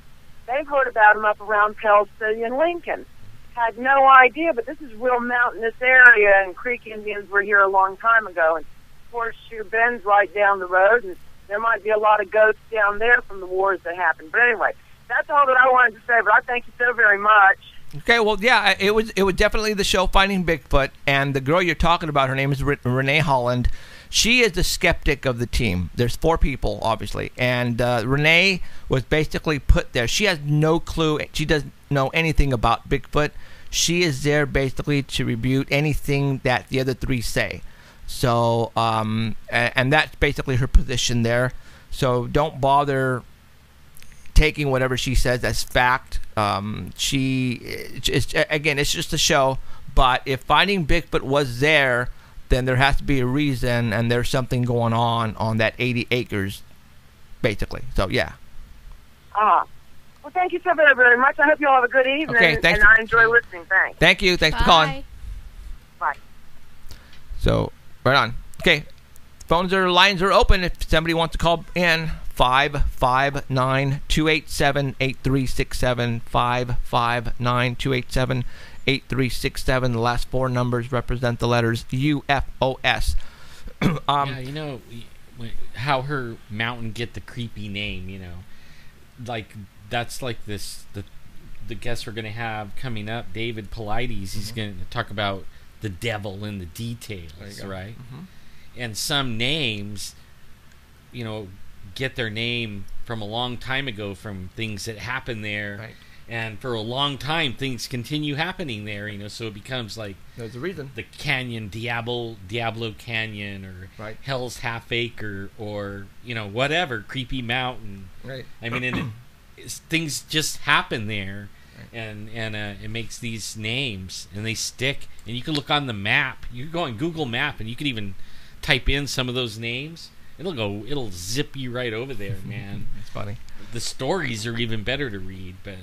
They've heard about him up around Pell City and Lincoln. Had no idea, but this is a real mountainous area, and Creek Indians were here a long time ago. And Horseshoe Bend's right down the road, and there might be a lot of ghosts down there from the wars that happened. But anyway, that's all that I wanted to say, but I thank you so very much. Okay, well, yeah, it was definitely the show Finding Bigfoot, and the girl you're talking about, her name is Renee Holland. She is the skeptic of the team. There's 4 people, obviously, and Renee was basically put there. She has no clue. She doesn't know anything about Bigfoot. She is there basically to rebuke anything that the other 3 say. So, and that's basically her position there. So don't bother taking whatever she says as fact. Again, it's just a show. But if Finding Bigfoot was there, then there has to be a reason, and there's something going on that 80 acres, basically. So, yeah. Well, thank you so very, very much. I hope you all have a good evening, okay, thanks. and I enjoy listening. Thanks. Thank you. Thanks for calling. Bye. So, right on. Okay. Lines are open if somebody wants to call in. 559-287-8367. 559-287-8367. The last 4 numbers represent the letters UFOS. Yeah, how her mountain get the creepy name, like that's like this the guest we're going to have coming up, David Paulides. He's going to talk about the devil in the details, right? And some names, get their name from a long time ago from things that happened there. Right. And for a long time, things continue happening there, so it becomes like there's a reason. The Canyon, Diablo Canyon, or Hell's Half Acre, or whatever, Creepy Mountain. Right. I mean, things just happen there, and it makes these names, and they stick. And you can look on the map. You can go on Google Map, and you can even type in some of those names. It'll zip you right over there, man. It's funny. The stories are even better to read, but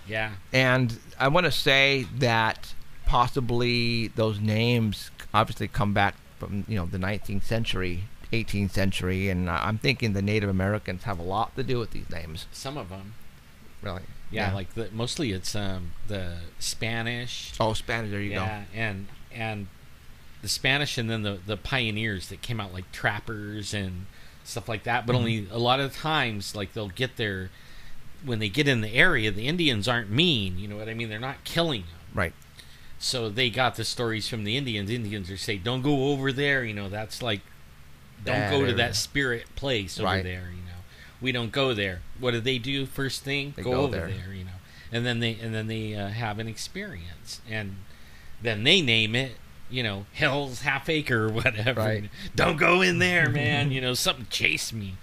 yeah. And I want to say that possibly those names obviously come back from the 19th century, 18th century, and I'm thinking the Native Americans have a lot to do with these names. Some of them, really. Yeah. Like mostly it's the Spanish. Oh, Spanish. There you go. Yeah, and the Spanish, and then the pioneers that came out like trappers and stuff like that. But only a lot of times, like they'll get there when they get in the area. The Indians aren't mean, you know what I mean? They're not killing them, right? So they got the stories from the Indians. Indians are saying, "Don't go over there." That's like, don't go to that spirit place over there. We don't go there. What do they do first thing? They go over there. And then they have an experience, and then they name it. Hell's Half Acre or whatever. Right. Don't go in there, man. Something chased me.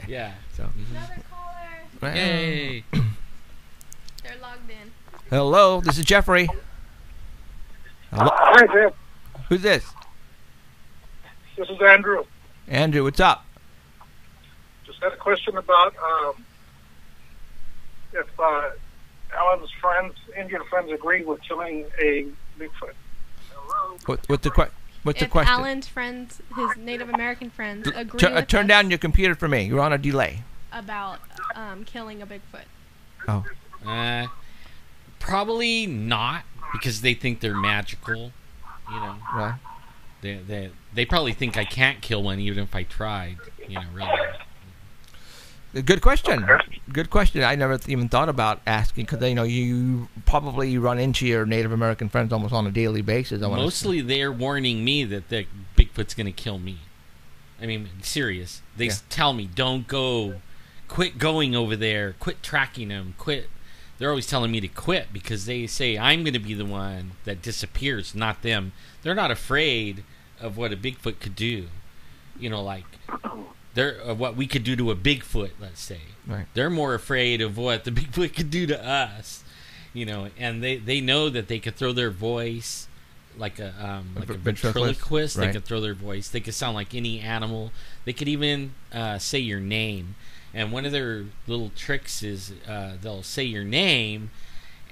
Yeah. So. Another caller. Yay. They're logged in. Hello, this is Jeffrey. Hello. Hi, Jeff. Who's this? This is Andrew. Andrew, what's up? Just had a question about if Alan's Indian friends, agreed with killing a Bigfoot. What's the question? If Alan's friends, his Native American friends, agree with turn us down your computer for me. You're on a delay. about killing a Bigfoot. Oh. Probably not, because they think they're magical. Right. They probably think I can't kill one even if I tried. Really. Good question. Good question. I never even thought about asking because you probably run into your Native American friends almost on a daily basis. Mostly, they're warning me that the Bigfoot's going to kill me. I mean, serious. They tell me, "Don't go. Quit going over there. Quit tracking them. Quit." They're always telling me to quit because they say I'm going to be the one that disappears, not them. They're not afraid of what a Bigfoot could do. Like they're what we could do to a Bigfoot, let's say. Right. They're more afraid of what the Bigfoot could do to us. And they know that they could throw their voice like a ventriloquist. Right. They could throw their voice. They could sound like any animal. They could even say your name. And one of their little tricks is they'll say your name,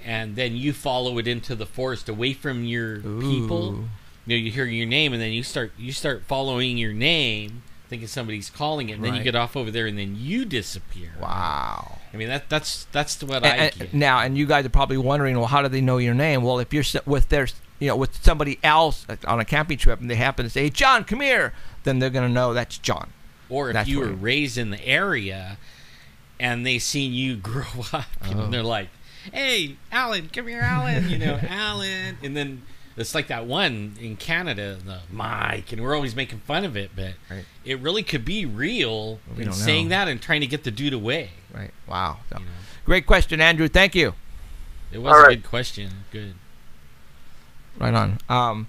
and then you follow it into the forest away from your people. You hear your name, and then you start following your name, thinking somebody's calling it, and then you get off over there, and then you disappear. Wow. I mean that's what I get. Now, and you guys are probably wondering, well, how do they know your name? Well, if you're with with somebody else on a camping trip, and they happen to say, "Hey, John, come here," then they're going to know that's John. Or if you were raised in the area, and they seen you grow up, and they're like, "Hey, Alan, come here, Alan," Alan, and then. It's like that one in Canada, the Mike, and we're always making fun of it, but it really could be real in saying that and trying to get the dude away. Right. Wow. So, great question, Andrew. Thank you. It was a good question. Good. Right on.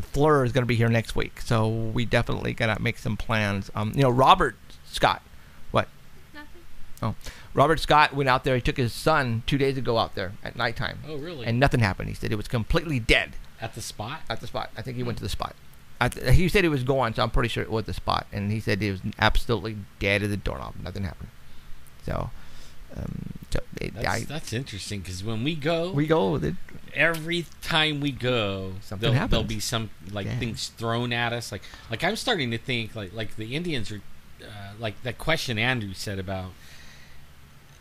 Fleur is going to be here next week, so we definitely got to make some plans. Robert Scott. What? Nothing. Oh. Robert Scott went out there. He took his son 2 days ago out there at nighttime. Oh, really? And nothing happened. He said it was completely dead. At the spot? At the spot. I think he went to the spot. He said he was gone, so I'm pretty sure it was the spot. And he said he was absolutely dead at the doorknob. Nothing happened. So, that's interesting because when we go, every time we go, there'll be some things thrown at us. Like I'm starting to think like the Indians are like that question Andrew said about.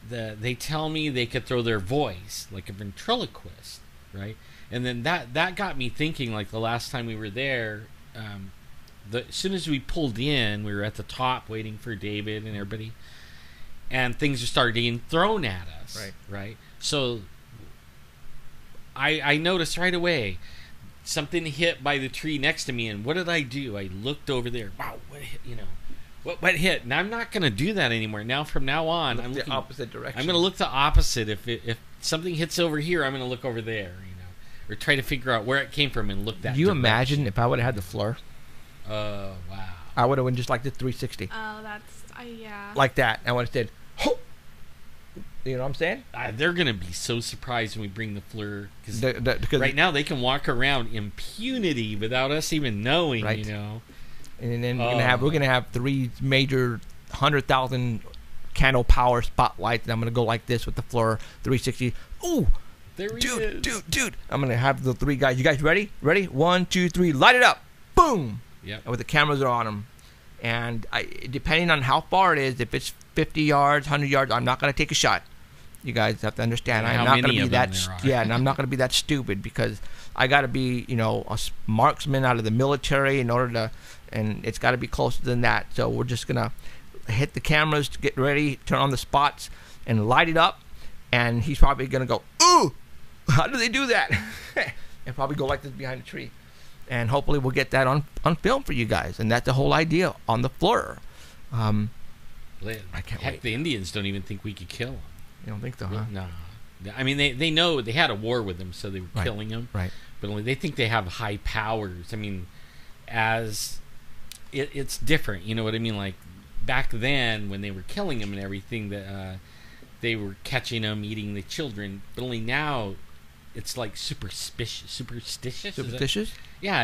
They tell me they could throw their voice like a ventriloquist, right? And then that got me thinking. Like the last time we were there, as soon as we pulled in, we were at the top waiting for David and everybody, and things are starting getting thrown at us, right? So I noticed right away something hit by the tree next to me, and what did I do? I looked over there. Wow, what hit? What hit? And I'm not going to do that anymore. Now, from now on, I'm looking the opposite direction. I'm going to look the opposite. If something hits over here, I'm going to look over there, or try to figure out where it came from and look that. You imagine if I would have had the Fleur? Oh, wow. I would have went just like the 360. Oh, yeah. Like that. I would have said, "Ho!" You know what I'm saying? They're going to be so surprised when we bring the Fleur because right now they can walk around impunity without us even knowing. Right. And then we're gonna have 3 major 100,000 candle power spotlights. And I'm gonna go like this with the Fleur 360. Ooh, there he is. Dude! I'm gonna have the 3 guys. You guys ready? Ready? 1, 2, 3. Light it up! Boom! Yeah. With the cameras are on them, and depending on how far it is, if it's 50 yards, 100 yards, I'm not gonna take a shot. You guys have to understand. I'm not gonna be that. And I'm not gonna be that stupid because I gotta be, a marksman out of the military in order to. And it's got to be closer than that. So we're just going to hit the cameras, to get ready, turn on the spots, and light it up. And he's probably going to go, "Ooh, how do they do that?" And probably go like this behind a tree. And hopefully we'll get that on film for you guys. And that's the whole idea on the Fleur. I can't wait. The Indians don't even think we could kill them. You don't think so, huh? No. I mean, they know they had a war with them, so they were killing them. Right. But they think they have high powers. I mean, it's different, you know what I mean? Like back then when they were killing them and everything, that they were catching them eating the children, but only now it's like superstitious. Yeah,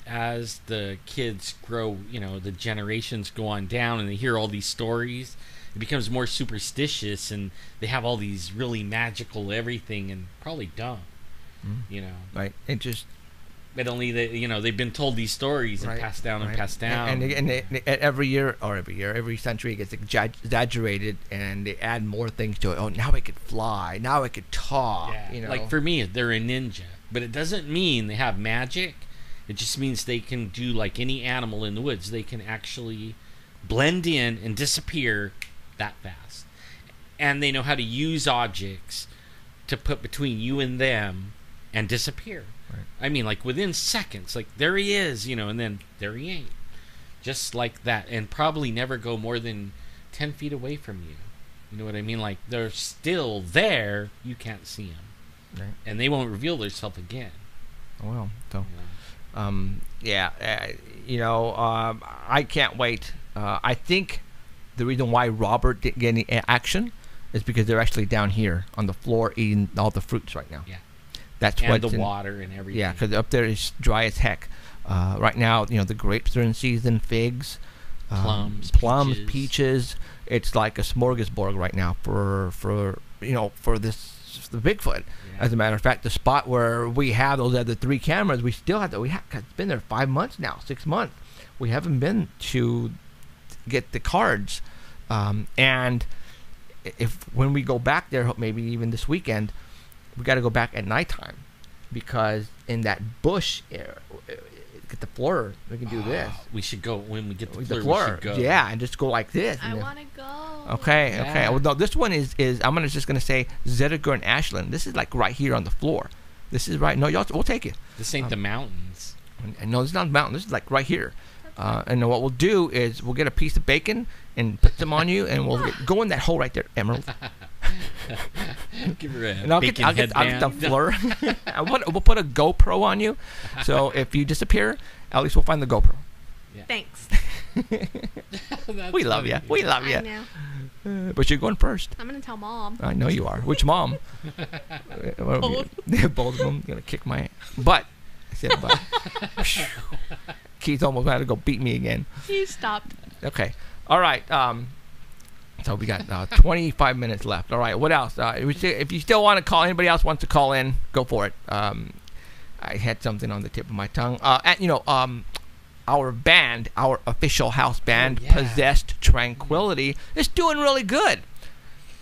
as the kids grow, the generations go on down and they hear all these stories, it becomes more superstitious and they have all these really magical everything and probably dumb. Right. It just. But only they've been told these stories and passed down and passed down. And every century it gets exaggerated, and they add more things to it. Oh, now it could fly. Now it could talk. Yeah. Like for me, they're a ninja, but it doesn't mean they have magic. It just means they can do like any animal in the woods. They can actually blend in and disappear that fast. And they know how to use objects to put between you and them and disappear. Right. I mean, like within seconds, like there he is, and then there he ain't. Just like that. And probably never go more than 10 feet away from you. You know what I mean? Like they're still there, you can't see them. Right. And they won't reveal themselves again. Oh, well, so, I can't wait. I think the reason why Robert didn't get any action is because they're actually down here on the floor eating all the fruits right now. Yeah. That's and what's the water and everything. Yeah, because up there is dry as heck. Right now, the grapes are in season, figs, plums, peaches. It's like a smorgasbord right now for the Bigfoot. Yeah. As a matter of fact, the spot where we have those other 3 cameras, we still have it's been there 5 months now, 6 months. We haven't been to get the cards, and when we go back there, maybe even this weekend, we got to go back at nighttime, because in that bush area, get the floor, we can do this. We should go when we get the floor. floor. We should go. Yeah, and just go like this. I want to go. Okay, Yeah. okay. Well, no, this one is I'm just gonna say Zettiger and Ashland. This is like right here on the floor. This is right. No, y'all, we'll take it. This ain't the mountains. No, this is not the mountain. This is like right here. And what we'll do is we'll get a piece of bacon and put them on you, and we'll go in that hole right there, Emerald. Give her a And I'll bacon get headband. the floor. We'll put a GoPro on you, so if you disappear, at least we'll find the GoPro. Yeah. Thanks. We love you. We love I you. know. But you're going first. I'm gonna tell Mom. I know you are. Which mom? Both. Both of them gonna kick my butt. I said butt. Keith almost had to go beat me again. He stopped. Okay. All right. So we got 25 minutes left. All right. What else? If you still want to call, anybody else wants to call in, go for it. I had something on the tip of my tongue. Our band, our official house band, Possessed Tranquility, is doing really good.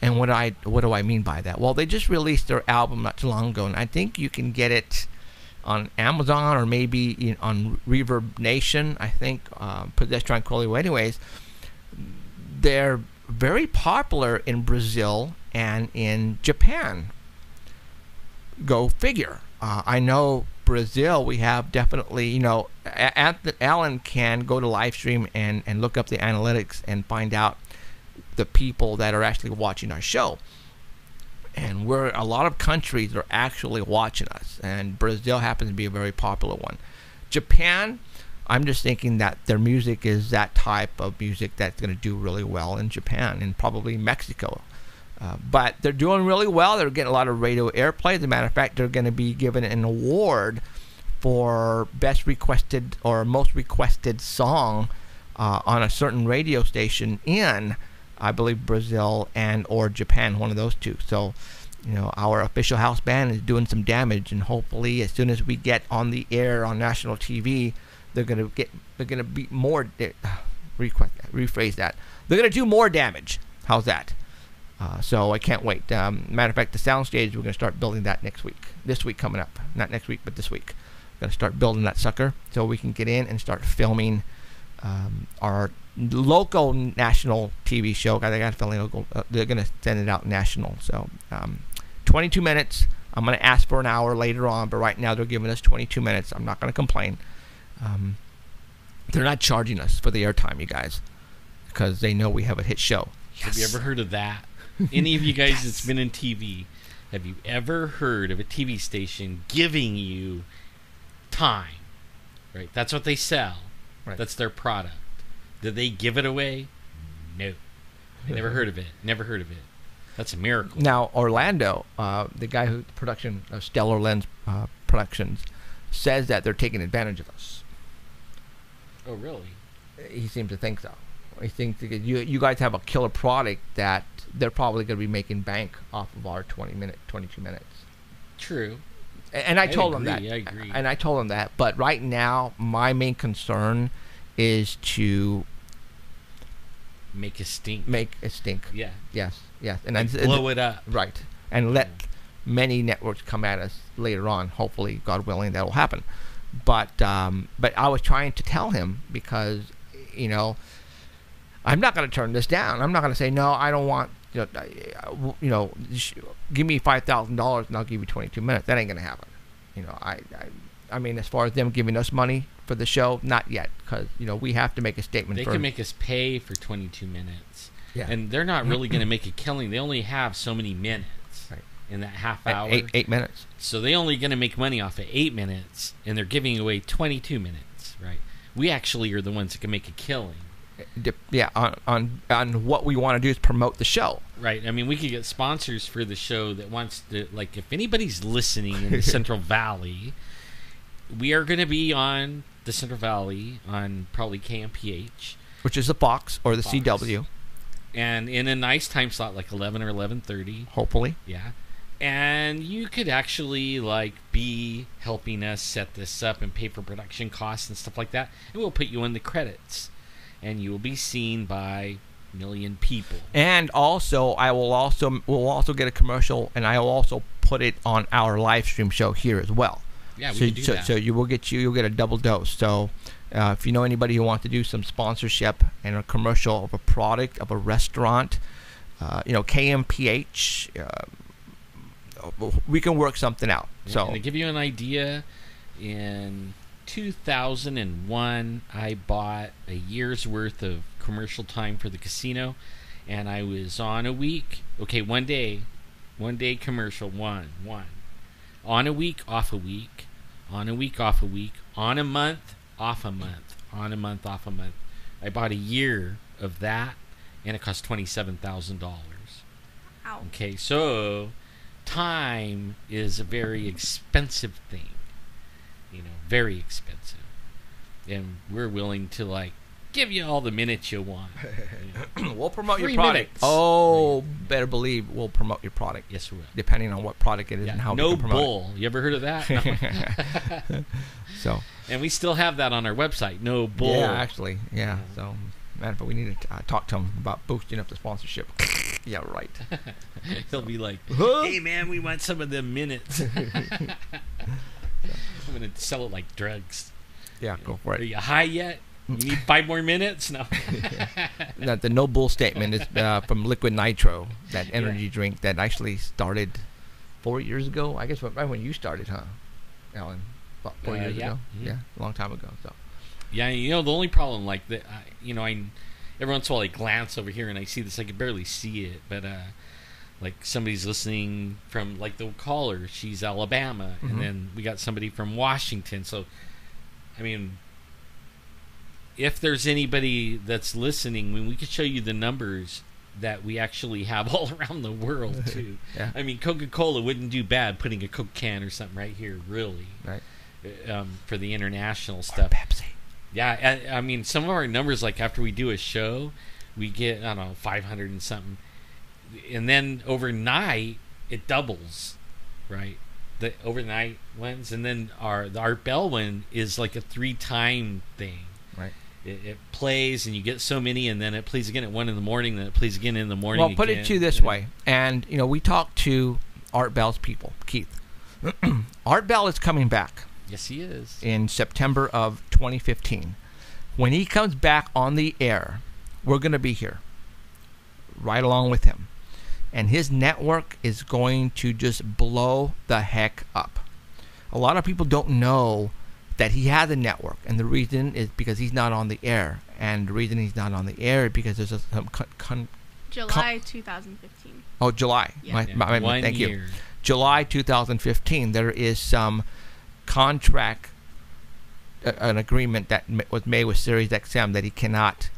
And what do I mean by that? Well, they just released their album not too long ago, and I think you can get it on Amazon or maybe on Reverb Nation. I think Possessed Tranquility. Well, anyways, they're very popular in Brazil and in Japan. Go figure. I know Brazil, we have definitely, Alan can go to live stream and look up the analytics and find out the people that are actually watching our show. And a lot of countries are actually watching us, and Brazil happens to be a very popular one. Japan, I'm just thinking that their music is that type of music that's going to do really well in Japan and probably Mexico. But they're doing really well. They're getting a lot of radio airplay. As a matter of fact, they're going to be given an award for best requested or most requested song on a certain radio station in, I believe, Brazil and or Japan, one of those two. So, our official house band is doing some damage, and hopefully, as soon as we get on the air on national TV, they're gonna be more. Rephrase that. They're gonna do more damage. How's that? So I can't wait. Matter of fact, the soundstage, we're gonna start building that next week. This week coming up, not next week, but this week. Gonna start building that sucker so we can get in and start filming our local national TV show. I got a feeling they're going to send it out national. So 22 minutes. I'm going to ask for an hour later on, but right now they're giving us 22 minutes. I'm not going to complain. They're not charging us for the airtime, you guys, because they know we have a hit show. Yes. Have you ever heard of that? Any of you guys that's been in TV, have you ever heard of a TV station giving you time? Right? That's what they sell. Right. That's their product. Did they give it away? No. I never heard of it. Never heard of it. That's a miracle. Now, Orlando, the guy who production of Stellar Lens Productions, says that they're taking advantage of us. Oh, really? He seems to think so. He thinks that you guys have a killer product that they're probably going to be making bank off of our 22 minutes. True. And I told him that. I agree. And I told him that. But right now, my main concern is to make a stink. Yeah. Yes. And blow it up. Right. And let many networks come at us later on. Hopefully, God willing, that will happen. But I was trying to tell him because, I'm not going to turn this down. I'm not going to say, no, I don't want, give me $5,000 and I'll give you 22 minutes. That ain't going to happen. I mean, as far as them giving us money for the show, not yet, because, we have to make a statement. They first. can make us pay for 22 minutes. Yeah. And they're not really going to make a killing. They only have so many minutes in that half hour. 8 minutes. So they're only going to make money off of 8 minutes, and they're giving away 22 minutes, right? We actually are the ones that can make a killing. Yeah, on what we want to do is promote the show. Right. I mean, we could get sponsors for the show that wants to, like, if anybody's listening in the Central Valley, we are going to be on the Central Valley on probably KMPH. Which is the Fox or the Fox. CW. And in a nice time slot, like 11 or 11:30. Hopefully. Yeah. And you could actually, like, be helping us set this up and pay for production costs and stuff like that. And we'll put you in the credits. And you will be seen by a million people. And also, we'll also get a commercial, and I will also put it on our live stream show here as well. Yeah, we can do that. So you'll get a double dose. So if you know anybody who wants to do some sponsorship and a commercial of a product of a restaurant, KMPH, we can work something out. Yeah, so and to give you an idea, in 2001, I bought a year's worth of commercial time for the casino, and I was on a week. Okay, one day commercial, one. On a week, off a week. On a week, off a week. On a month, off a month. On a month, off a month. I bought a year of that, and it cost $27,000. Ow. Okay, so time is a very expensive thing. Very expensive. And we're willing to, like, give you all the minutes you want. We'll promote your 3 product. minutes. Oh, better believe we'll promote your product. Yes, we will. Depending on what product it is and how we no can promote bull. You ever heard of that? No. So. And we still have that on our website. No bull. Yeah, actually. Yeah. So, man, but we need to talk to him about boosting up the sponsorship. Yeah, right. He'll be like, hey, man, we want some of them minutes. I'm going to sell it like drugs. Yeah, go for it. Are you high yet? You need 5 more minutes? No. The no bull statement is from Liquid Nitro, that energy drink that actually started 4 years ago. I guess right when you started, huh, Alan? About 4 years ago? Mm-hmm. Yeah, a long time ago. So. Yeah, the only problem, like, that, every once in a while I glance over here and I see this. I can barely see it, but like somebody's listening from, like, the caller, she's Alabama, and then we got somebody from Washington. So, I mean, if there's anybody that's listening, we could show you the numbers that we actually have all around the world too. Yeah. I mean, Coca-Cola wouldn't do bad putting a Coke can or something right here, really, right? For the international stuff. Or Pepsi. Yeah, I mean, some of our numbers, like after we do a show, we get, I don't know, 500 and something. And then overnight, it doubles, right? The overnight ones. And then our Art Bell one is like a 3-time thing. Right. It plays, and you get so many, and then it plays again at 1 in the morning, then it plays again in the morning. Well, put it to you this way. And, we talked to Art Bell's people, Keith. Art Bell is coming back. Yes, he is. In September of 2015. When he comes back on the air, we're going to be here right along with him. And his network is going to just blow the heck up. A lot of people don't know that he has a network, and the reason is because he's not on the air. And the reason he's not on the air is because there's some July 2015. Oh, July. Yeah. Thank you. July 2015. There is some contract, an agreement that was made with Sirius XM that he cannot,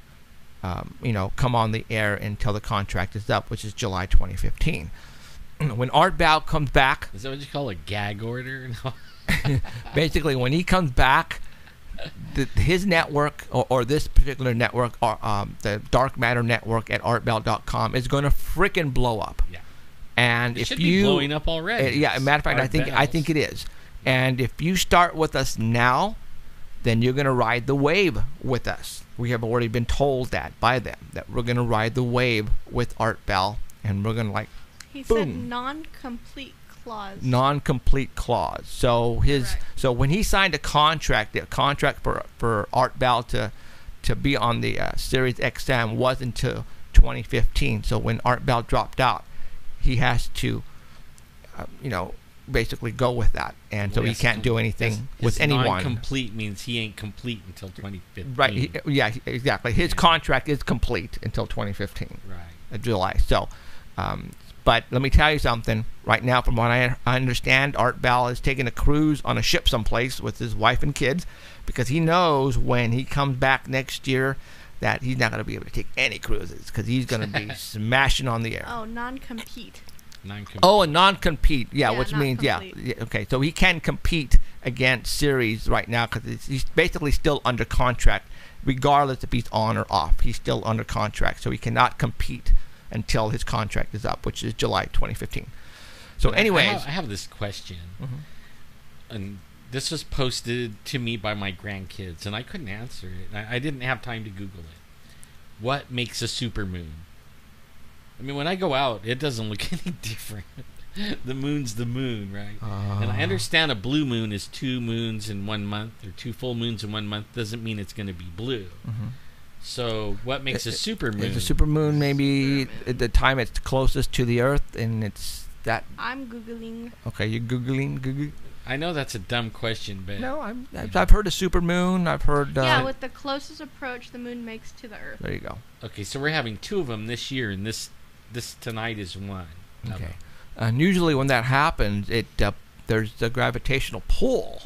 come on the air until the contract is up, which is July 2015. When Art Bell comes back, is that what you call a gag order? No. Basically, when he comes back, his network or this particular network, the Dark Matter Network at artbell.com, is going to frickin' blow up. Yeah. And it if should be blowing up already. Yeah, matter of fact, I think it is. And if you start with us now, then you're going to ride the wave with us. We have already been told that by them, that we're going to ride the wave with Art Bell, and we're going to He boom. said non-complete clause. Non-complete clause. So so when he signed a contract for Art Bell to be on the Sirius XM was until 2015. So when Art Bell dropped out, he has to, basically go with that, and so he can't do anything with anyone. Non-complete means he ain't complete until 2015. Right. Yeah. Exactly. His contract is complete until 2015. Right. July. So, but let me tell you something. Right now, from what I understand, Art Bell is taking a cruise on a ship someplace with his wife and kids, because he knows when he comes back next year that he's not going to be able to take any cruises, because he's going to be smashing on the air. Oh, non-compete. Oh, a non-compete. Yeah, which means, complete. okay. So he can compete against Sirius right now because he's basically still under contract, regardless if he's on or off. He's still under contract, so he cannot compete until his contract is up, which is July 2015. So, anyways, I have this question, and this was posted to me by my grandkids, and I couldn't answer it. I didn't have time to Google it. What makes a supermoon? I mean, when I go out, it doesn't look any different. The moon's the moon, right? And I understand a blue moon is 2 moons in 1 month, or 2 full moons in 1 month. Doesn't mean it's going to be blue. So what makes a supermoon? It's a supermoon maybe at the time it's closest to the Earth, and it's that... I'm Googling. Okay, you're Googling? I know that's a dumb question, but... No, I've heard of supermoon. I've heard... yeah, with the closest approach the moon makes to the Earth. There you go. Okay, so we're having 2 of them this year, and this tonight is 1. Okay. And usually when that happens, there's the gravitational pull.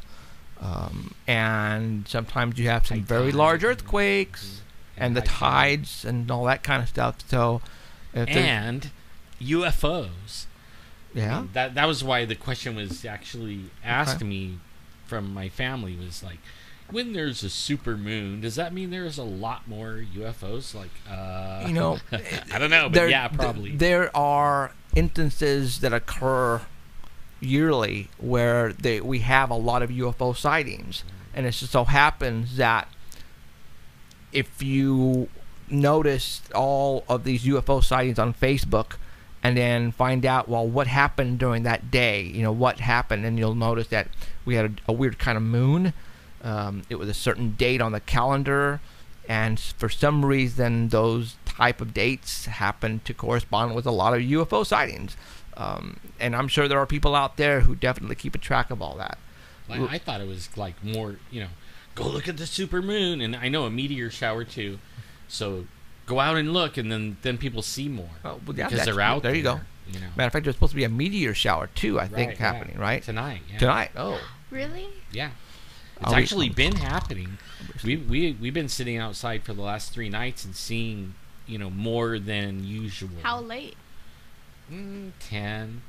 And sometimes you have some very large earthquakes and the tides and all that kind of stuff. So, and UFOs. Yeah. I mean, that was why the question was actually asked to me from my family, was like, when there's a super moon, does that mean there's a lot more UFOs? Like, I don't know, but yeah, probably. There are instances that occur yearly where we have a lot of UFO sightings, and it just so happens that if you notice all of these UFO sightings on Facebook, and then find out, well, what happened during that day? What happened, and you'll notice that we had a weird kind of moon. It was a certain date on the calendar, and for some reason those type of dates happen to correspond with a lot of UFO sightings. And I'm sure there are people out there who definitely keep a track of all that. I thought it was like more, go look at the super moon, and I know a meteor shower too, so go out and look, and then people see more because they're out there. You go. Matter of fact, there's supposed to be a meteor shower too, I think, happening right tonight. Yeah. Tonight. Oh, really? Yeah. It's actually been happening. We've been sitting outside for the last 3 nights and seeing, more than usual. How late? 10.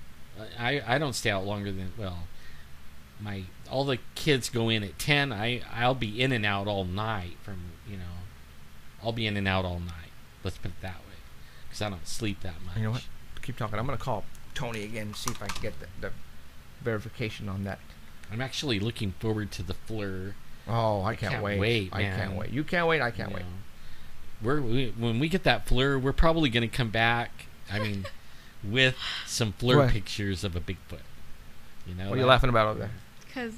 I don't stay out longer than, all the kids go in at 10. I'll be in and out all night from, I'll be in and out all night. Let's put it that way, because I don't sleep that much. You know what? Keep talking. I'm going to call Tony again and see if I can get the verification on that. I'm actually looking forward to the FLIR. Oh, I can't wait. I can't wait. You can't wait. I can't wait. When we get that FLIR, we're probably going to come back. With some FLIR pictures of a Bigfoot. What are you laughing about over there? Because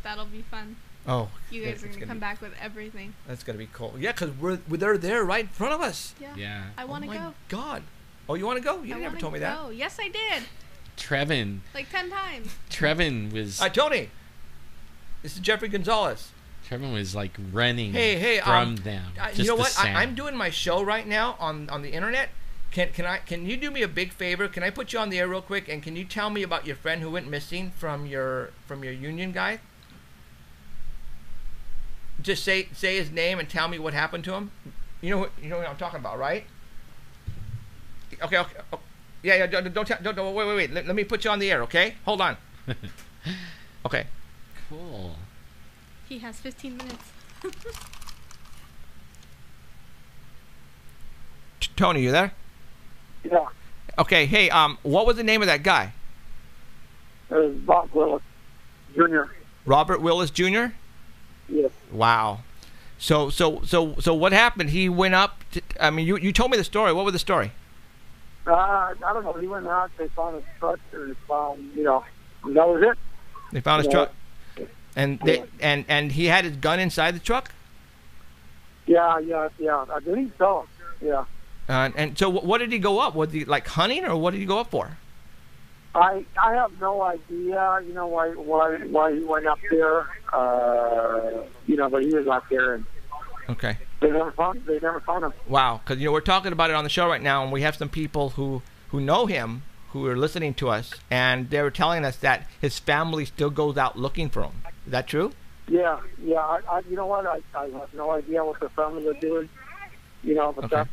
that'll be fun. Oh, you guys are going to come back with everything. That's going to be cool. Yeah, because they're there right in front of us. Yeah. I want to go. Oh my God. Oh, you want to go? You never told me that. Oh, yes, I did. Trevin. Like 10 times. Trevin was... Hi, Tony. This is Jeffrey Gonzalez. Trevin was like running from them. You know what? I'm doing my show right now on the internet. Can you do me a big favor? Can I put you on the air real quick, and can you tell me about your friend who went missing from your union guy? Just say his name and tell me what happened to him. You know what I'm talking about, right? Okay. Oh, yeah. Don't wait. Let me put you on the air, okay? Hold on. Okay. Cool. He has 15 minutes. Tony, you there? Yeah. Okay. Hey, what was the name of that guy? Bob Willis Jr. Robert Willis Jr. Yes. Wow. So what happened? He went up. You told me the story. What was the story? I don't know. He went out. They found his truck. They found, that was it. They found his truck, and and he had his gun inside the truck. Yeah. I believe so. Yeah. And so, what did he go up? Was he like hunting, or what did he go up for? I have no idea. Why he went up there. But he was up there, and okay. They never found him. Wow, because we're talking about it on the show right now, and we have some people who know him, who are listening to us, and they were telling us that his family still goes out looking for him. Is that true? Yeah. I you know what? I have no idea what the family are doing. But okay.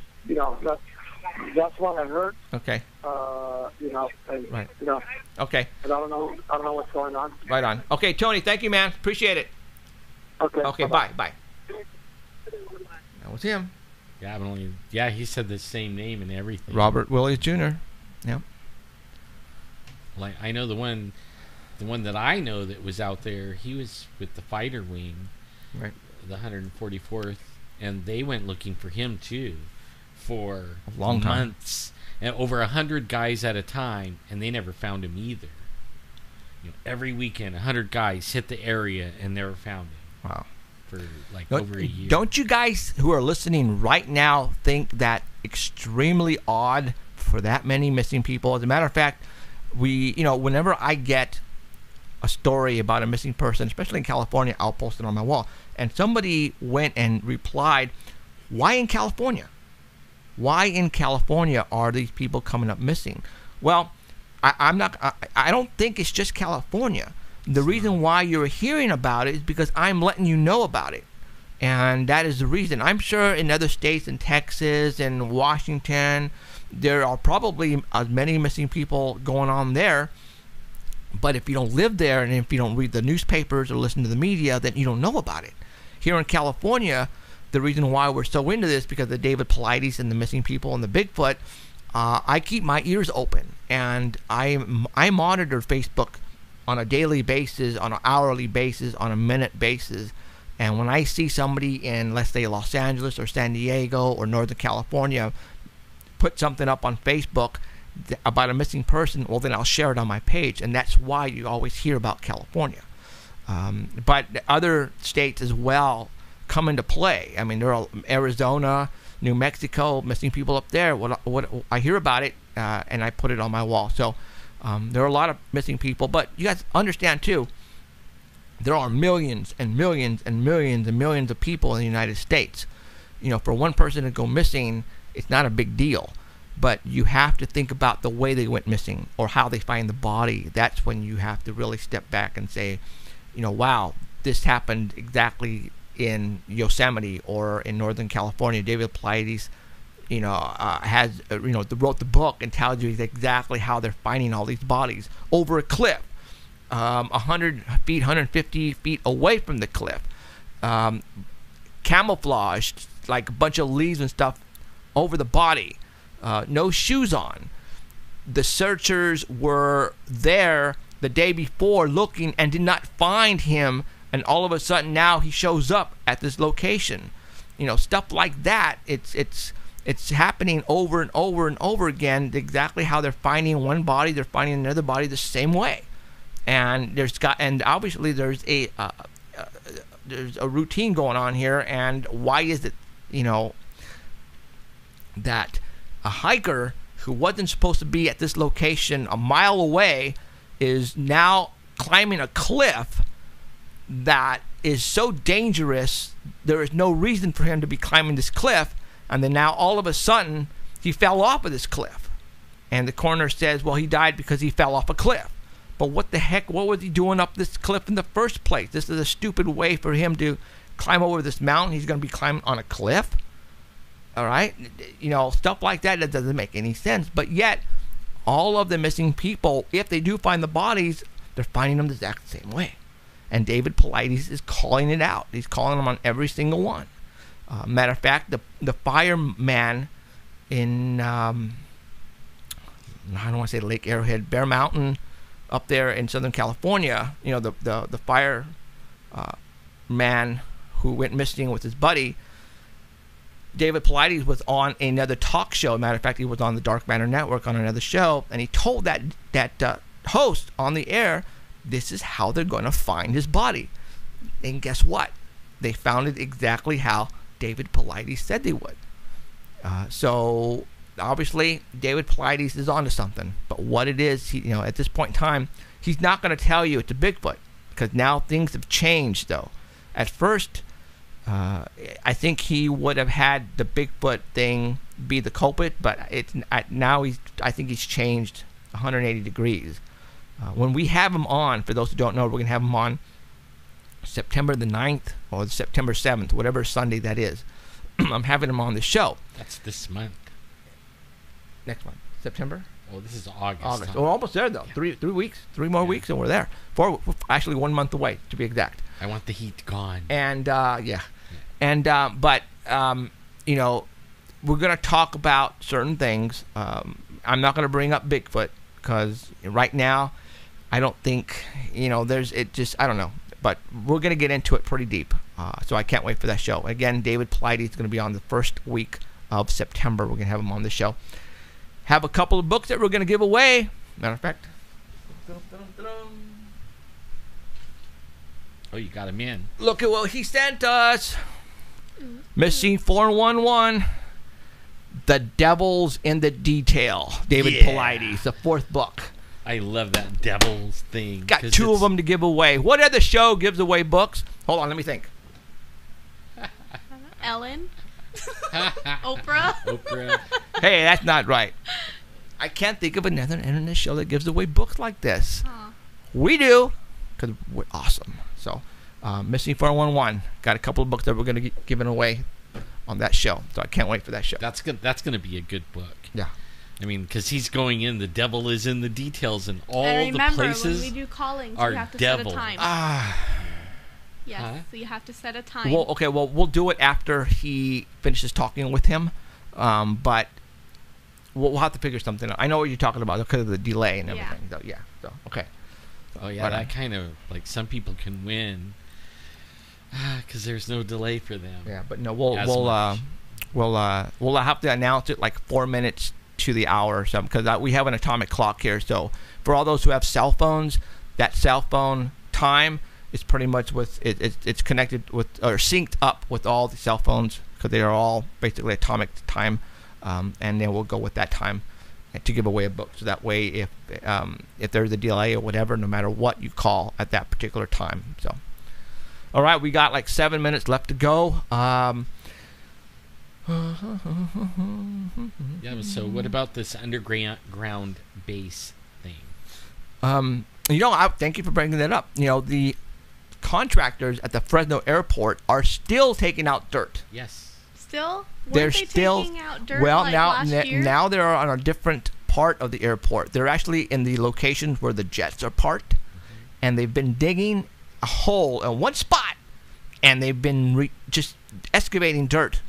That's what I heard. Okay. And, right. Okay. But I don't know what's going on. Right on. Okay, Tony. Thank you, man. Appreciate it. Okay. Okay. Bye. That was him. Yeah, he said the same name and everything. Robert Willis Jr. Yeah. Like I know the one that I know that was out there. He was with the fighter wing, right? The 144th, and they went looking for him too, for a long time, months, and over 100 guys at a time, and they never found him either. Every weekend, 100 guys hit the area and never found him. Wow. For like over a year. Don't you guys who are listening right now think that extremely odd for that many missing people? As a matter of fact, whenever I get a story about a missing person, especially in California, I'll post it on my wall. And somebody went and replied, "Why in California? Why in California are these people coming up missing?" Well, I don't think it's just California. The reason why you're hearing about it is because I'm letting you know about it. And that is the reason. I'm sure in other states, in Texas and Washington, there are probably as many missing people going on there. But if you don't live there, and if you don't read the newspapers or listen to the media, then you don't know about it. Here in California, the reason why we're so into this, because of David Paulides and the missing people and the Bigfoot, I keep my ears open. And I monitor Facebook on a daily basis, on an hourly basis, on a minute basis. And when I see somebody in, let's say, Los Angeles or San Diego or Northern California put something up on Facebook about a missing person, well, then I'll share it on my page. And that's why you always hear about California. But other states as well come into play. I mean, there are Arizona, New Mexico, missing people up there. What I hear about it, and I put it on my wall. So there are a lot of missing people, but you guys understand too, there are millions and millions and millions and millions of people in the United States. For one person to go missing, it's not a big deal, but you have to think about the way they went missing or how they find the body. That's when you have to really step back and say, wow, this happened exactly in Yosemite or in Northern California. David Paulides has wrote the book and tells you exactly how they're finding all these bodies over a cliff, 100 feet, 150 feet away from the cliff, camouflaged, like a bunch of leaves and stuff over the body, no shoes on. The searchers were there the day before looking and did not find him, and all of a sudden now he shows up at this location. Stuff like that. It's happening over and over and over again. Exactly how they're finding one body, they're finding another body the same way. And obviously there's a routine going on here. And why is it, that a hiker who wasn't supposed to be at this location a mile away is now climbing a cliff that is so dangerous? There is no reason for him to be climbing this cliff. And then now all of a sudden he fell off of this cliff. And the coroner says, well, he died because he fell off a cliff. But what the heck, what was he doing up this cliff in the first place? This is a stupid way for him to climb over this mountain. He's going to be climbing on a cliff. All right? Stuff like that doesn't make any sense. But yet, all of the missing people, if they do find the bodies, they're finding them the exact same way. And David Paulides is calling it out. He's calling them on every single one. Matter of fact, the fireman in, I don't want to say Lake Arrowhead, Bear Mountain, up there in Southern California, the fire man who went missing with his buddy, David Paulides was on another talk show. Matter of fact, he was on the Dark Matter Network on another show, and he told that host on the air, this is how they're going to find his body. And guess what? They found it exactly how David Paulides said they would. So obviously, David Paulides is onto something. But what it is, at this point in time, he's not going to tell you it's a Bigfoot, because now things have changed. Though, at first, I think he would have had the Bigfoot thing be the culprit, but now I think he's changed 180 degrees. When we have him on, for those who don't know, we're going to have him on September the 9th or September 7th, whatever Sunday that is. I'm having him on the show. That's this month. Next month. September? Oh, this is August. August. We're almost there, though. Yeah. 3 weeks. 3 more weeks, and we're there. Actually, 1 month away, to be exact. I want the heat gone. And, yeah. And, but, we're going to talk about certain things. I'm not going to bring up Bigfoot, because right now, I don't think, I don't know. But we're going to get into it pretty deep. So I can't wait for that show. Again, David Paulides is going to be on the first week of September. We're going to have him on the show. Have a couple of books that we're going to give away. Matter of fact. Oh, you got him in. Look at what he sent us. Missing 411. The Devil's in the Detail. David Paulides, the 4th book. I love that Devil's thing. Got 2 of them to give away. What other show gives away books? Hold on, let me think. Ellen? Oprah? Hey, that's not right. I can't think of another internet show that gives away books like this. Huh. We do, because we're awesome. So, Missing 411. Got a couple of books that we're going to be giving away on that show. So I can't wait for that show. That's gonna be a good book. Yeah. I mean, because he's going in, the devil is in the details, and all and remember, the places when we do callings, are you have to devil. set a time. Yes, Huh? so you have to set a time. Well, okay, we'll do it after he finishes talking with him. But we'll have to figure something out. I know what you're talking about because of the delay and everything. Yeah. So okay. Oh yeah, that kind of, like, some people can win because there's no delay for them. Yeah, but no, we'll have to announce it like 4 minutes to the hour or something, because we have an atomic clock here. So for all those who have cell phones, that cell phone time is pretty much it's connected with, or synced up with all the cell phones, because they are all basically atomic time, and then we'll go with that time to give away a book. So that way, if there's a delay or whatever, no matter what you call at that particular time. So, all right, we got like 7 minutes left to go. Yeah. So what about this underground base thing? Thank you for bringing that up. The contractors at the Fresno airport are still taking out dirt. Yes. Still? They're Weren't they still taking out dirt well like now. last year? Now they're on a different part of the airport. They're actually in the locations where the jets are parked, and they've been digging a hole in one spot, and they've been just excavating dirt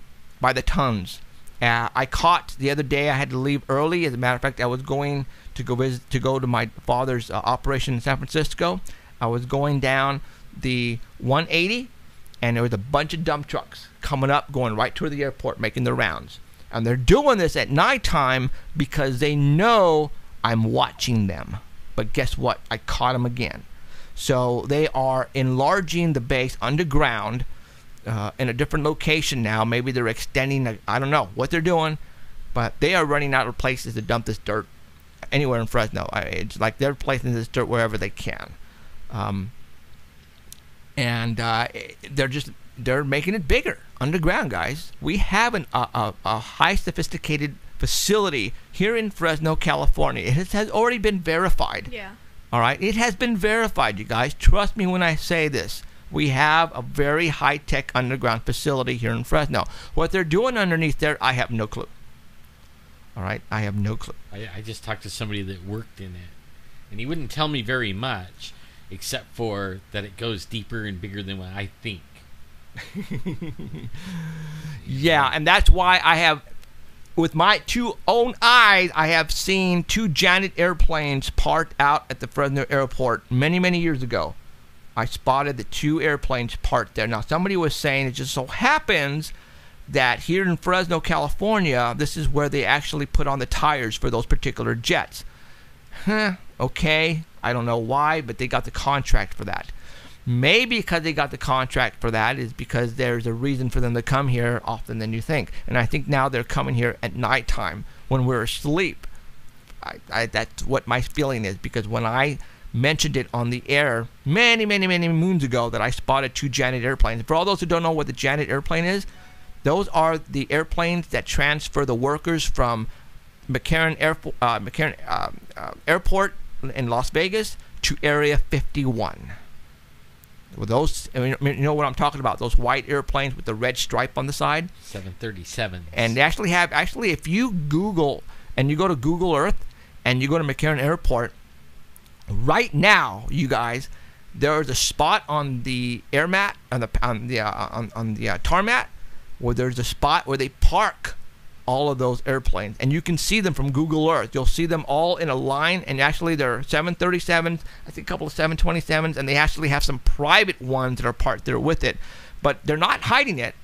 by the tons. I caught the other day. I had to leave early. As a matter of fact, I was going to go to my father's operation in San Francisco. I was going down the 180, and there was a bunch of dump trucks coming up, going right toward the airport, making their rounds. And they're doing this at nighttime because they know I'm watching them. But guess what? I caught them again. So they are enlarging the base underground in a different location now. Maybe they're extending. I don't know what they're doing, but they are running out of places to dump this dirt anywhere in Fresno. It's like they're placing this dirt wherever they can. And they're making it bigger underground, guys. We have a high sophisticated facility here in Fresno, California. It has already been verified. Yeah. All right, it has been verified, you guys. Trust me when I say this. We have a very high-tech underground facility here in Fresno. What they're doing underneath there, I have no clue. All right, I have no clue. I just talked to somebody that worked in it, and he wouldn't tell me very much, except for that it goes deeper and bigger than what I think. Yeah, and that's why I have, with my 2 own eyes, I have seen 2 Janet airplanes parked out at the Fresno airport many, many years ago. I spotted the 2 airplanes parked there. Now, somebody was saying it just so happens that here in Fresno, California, this is where they actually put on the tires for those particular jets. Okay, I don't know why, but they got the contract for that. Maybe because they got the contract for that is because there's a reason for them to come here often than you think. And I think now they're coming here at nighttime when we're asleep. That's what my feeling is, because when I mentioned it on the air many moons ago that I spotted 2 Janet airplanes. For all those who don't know what the Janet airplane is, those are the airplanes that transfer the workers from McCarran Airport in Las Vegas to Area 51. With those, you know what I'm talking about, those white airplanes with the red stripe on the side? 737. And they actually if you Google, and you go to Google Earth, and you go to McCarran Airport, right now, you guys, there's a spot on the air mat, on the tarmac, where there's a spot where they park all of those airplanes, and you can see them from Google Earth. You'll see them all in a line, and actually there are 737s, I think a couple of 727s, and they actually have some private ones that are parked there with it, but they're not hiding it.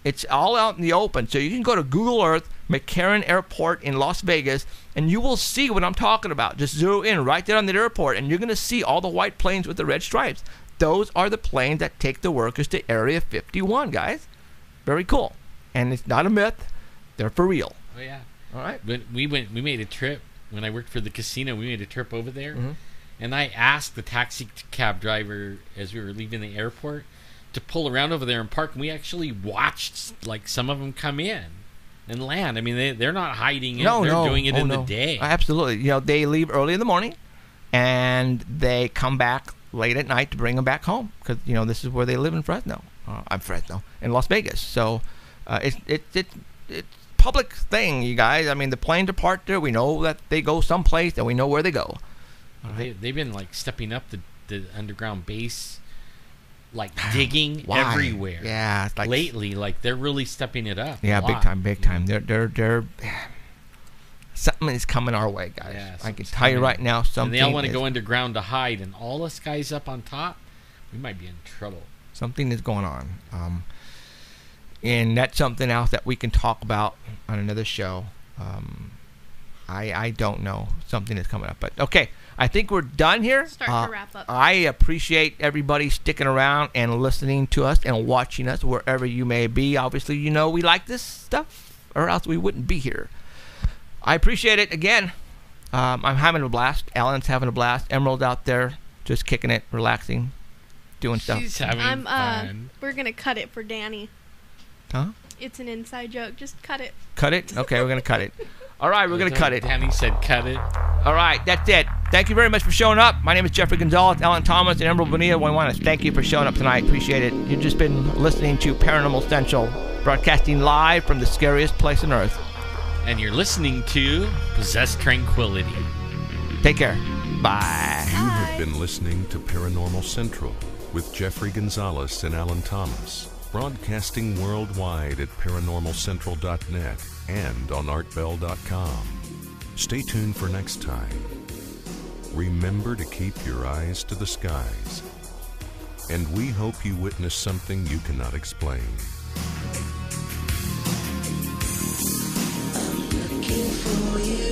It's all out in the open, so you can go to Google Earth, McCarran Airport in Las Vegas, and you will see what I'm talking about. Just zero in right there on the airport, and you're going to see all the white planes with the red stripes. Those are the planes that take the workers to Area 51, guys. Very cool. And it's not a myth. They're for real. Oh, yeah. All right. When we made a trip, when I worked for the casino, we made a trip over there, Mm-hmm. and I asked the taxi cab driver as we were leaving the airport to pull around over there and park, and we actually watched like some of them come in and land. I mean, they're not hiding it. They're doing it in the day. Absolutely. You know, they leave early in the morning, and they come back late at night to bring them back home, because, you know, this is where they live in Fresno. In Las Vegas. So it's public thing, you guys. I mean, the planes are parked there. We know that they go someplace, and we know where they go. They've been like stepping up the underground base, like digging everywhere. Yeah, it's like lately, like they're really stepping it up. Yeah, big time. They're something is coming our way, guys. Yeah, I can tell you right now, something. And they all want to go underground to hide, and all us guys up on top, we might be in trouble. Something is going on, and that's something else that we can talk about on another show. I don't know. Something is coming up, but okay. I think we're done here. Start to wrap up. I appreciate everybody sticking around and listening to us and watching us wherever you may be. Obviously, you know we like this stuff, or else we wouldn't be here. I appreciate it again. I'm having a blast. Alan's having a blast. Emerald's out there just kicking it, relaxing, doing stuff. She's having fun. We're gonna cut it for Danny. Huh? It's an inside joke. Just cut it. Cut it? Okay, we're gonna cut it. All right, we're going to cut it. Danny said cut it. All right, that's it. Thank you very much for showing up. My name is Jeffrey Gonzalez, Alan Thomas, and Emerald Bonilla. We want to thank you for showing up tonight. Appreciate it. You've just been listening to Paranormal Central, broadcasting live from the scariest place on Earth. And you're listening to Possessed Tranquility. Take care. Bye. You have been listening to Paranormal Central with Jeffrey Gonzalez and Alan Thomas, broadcasting worldwide at paranormalcentral.net and on artbell.com. Stay tuned for next time. Remember to keep your eyes to the skies, and we hope you witness something you cannot explain. Looking for you.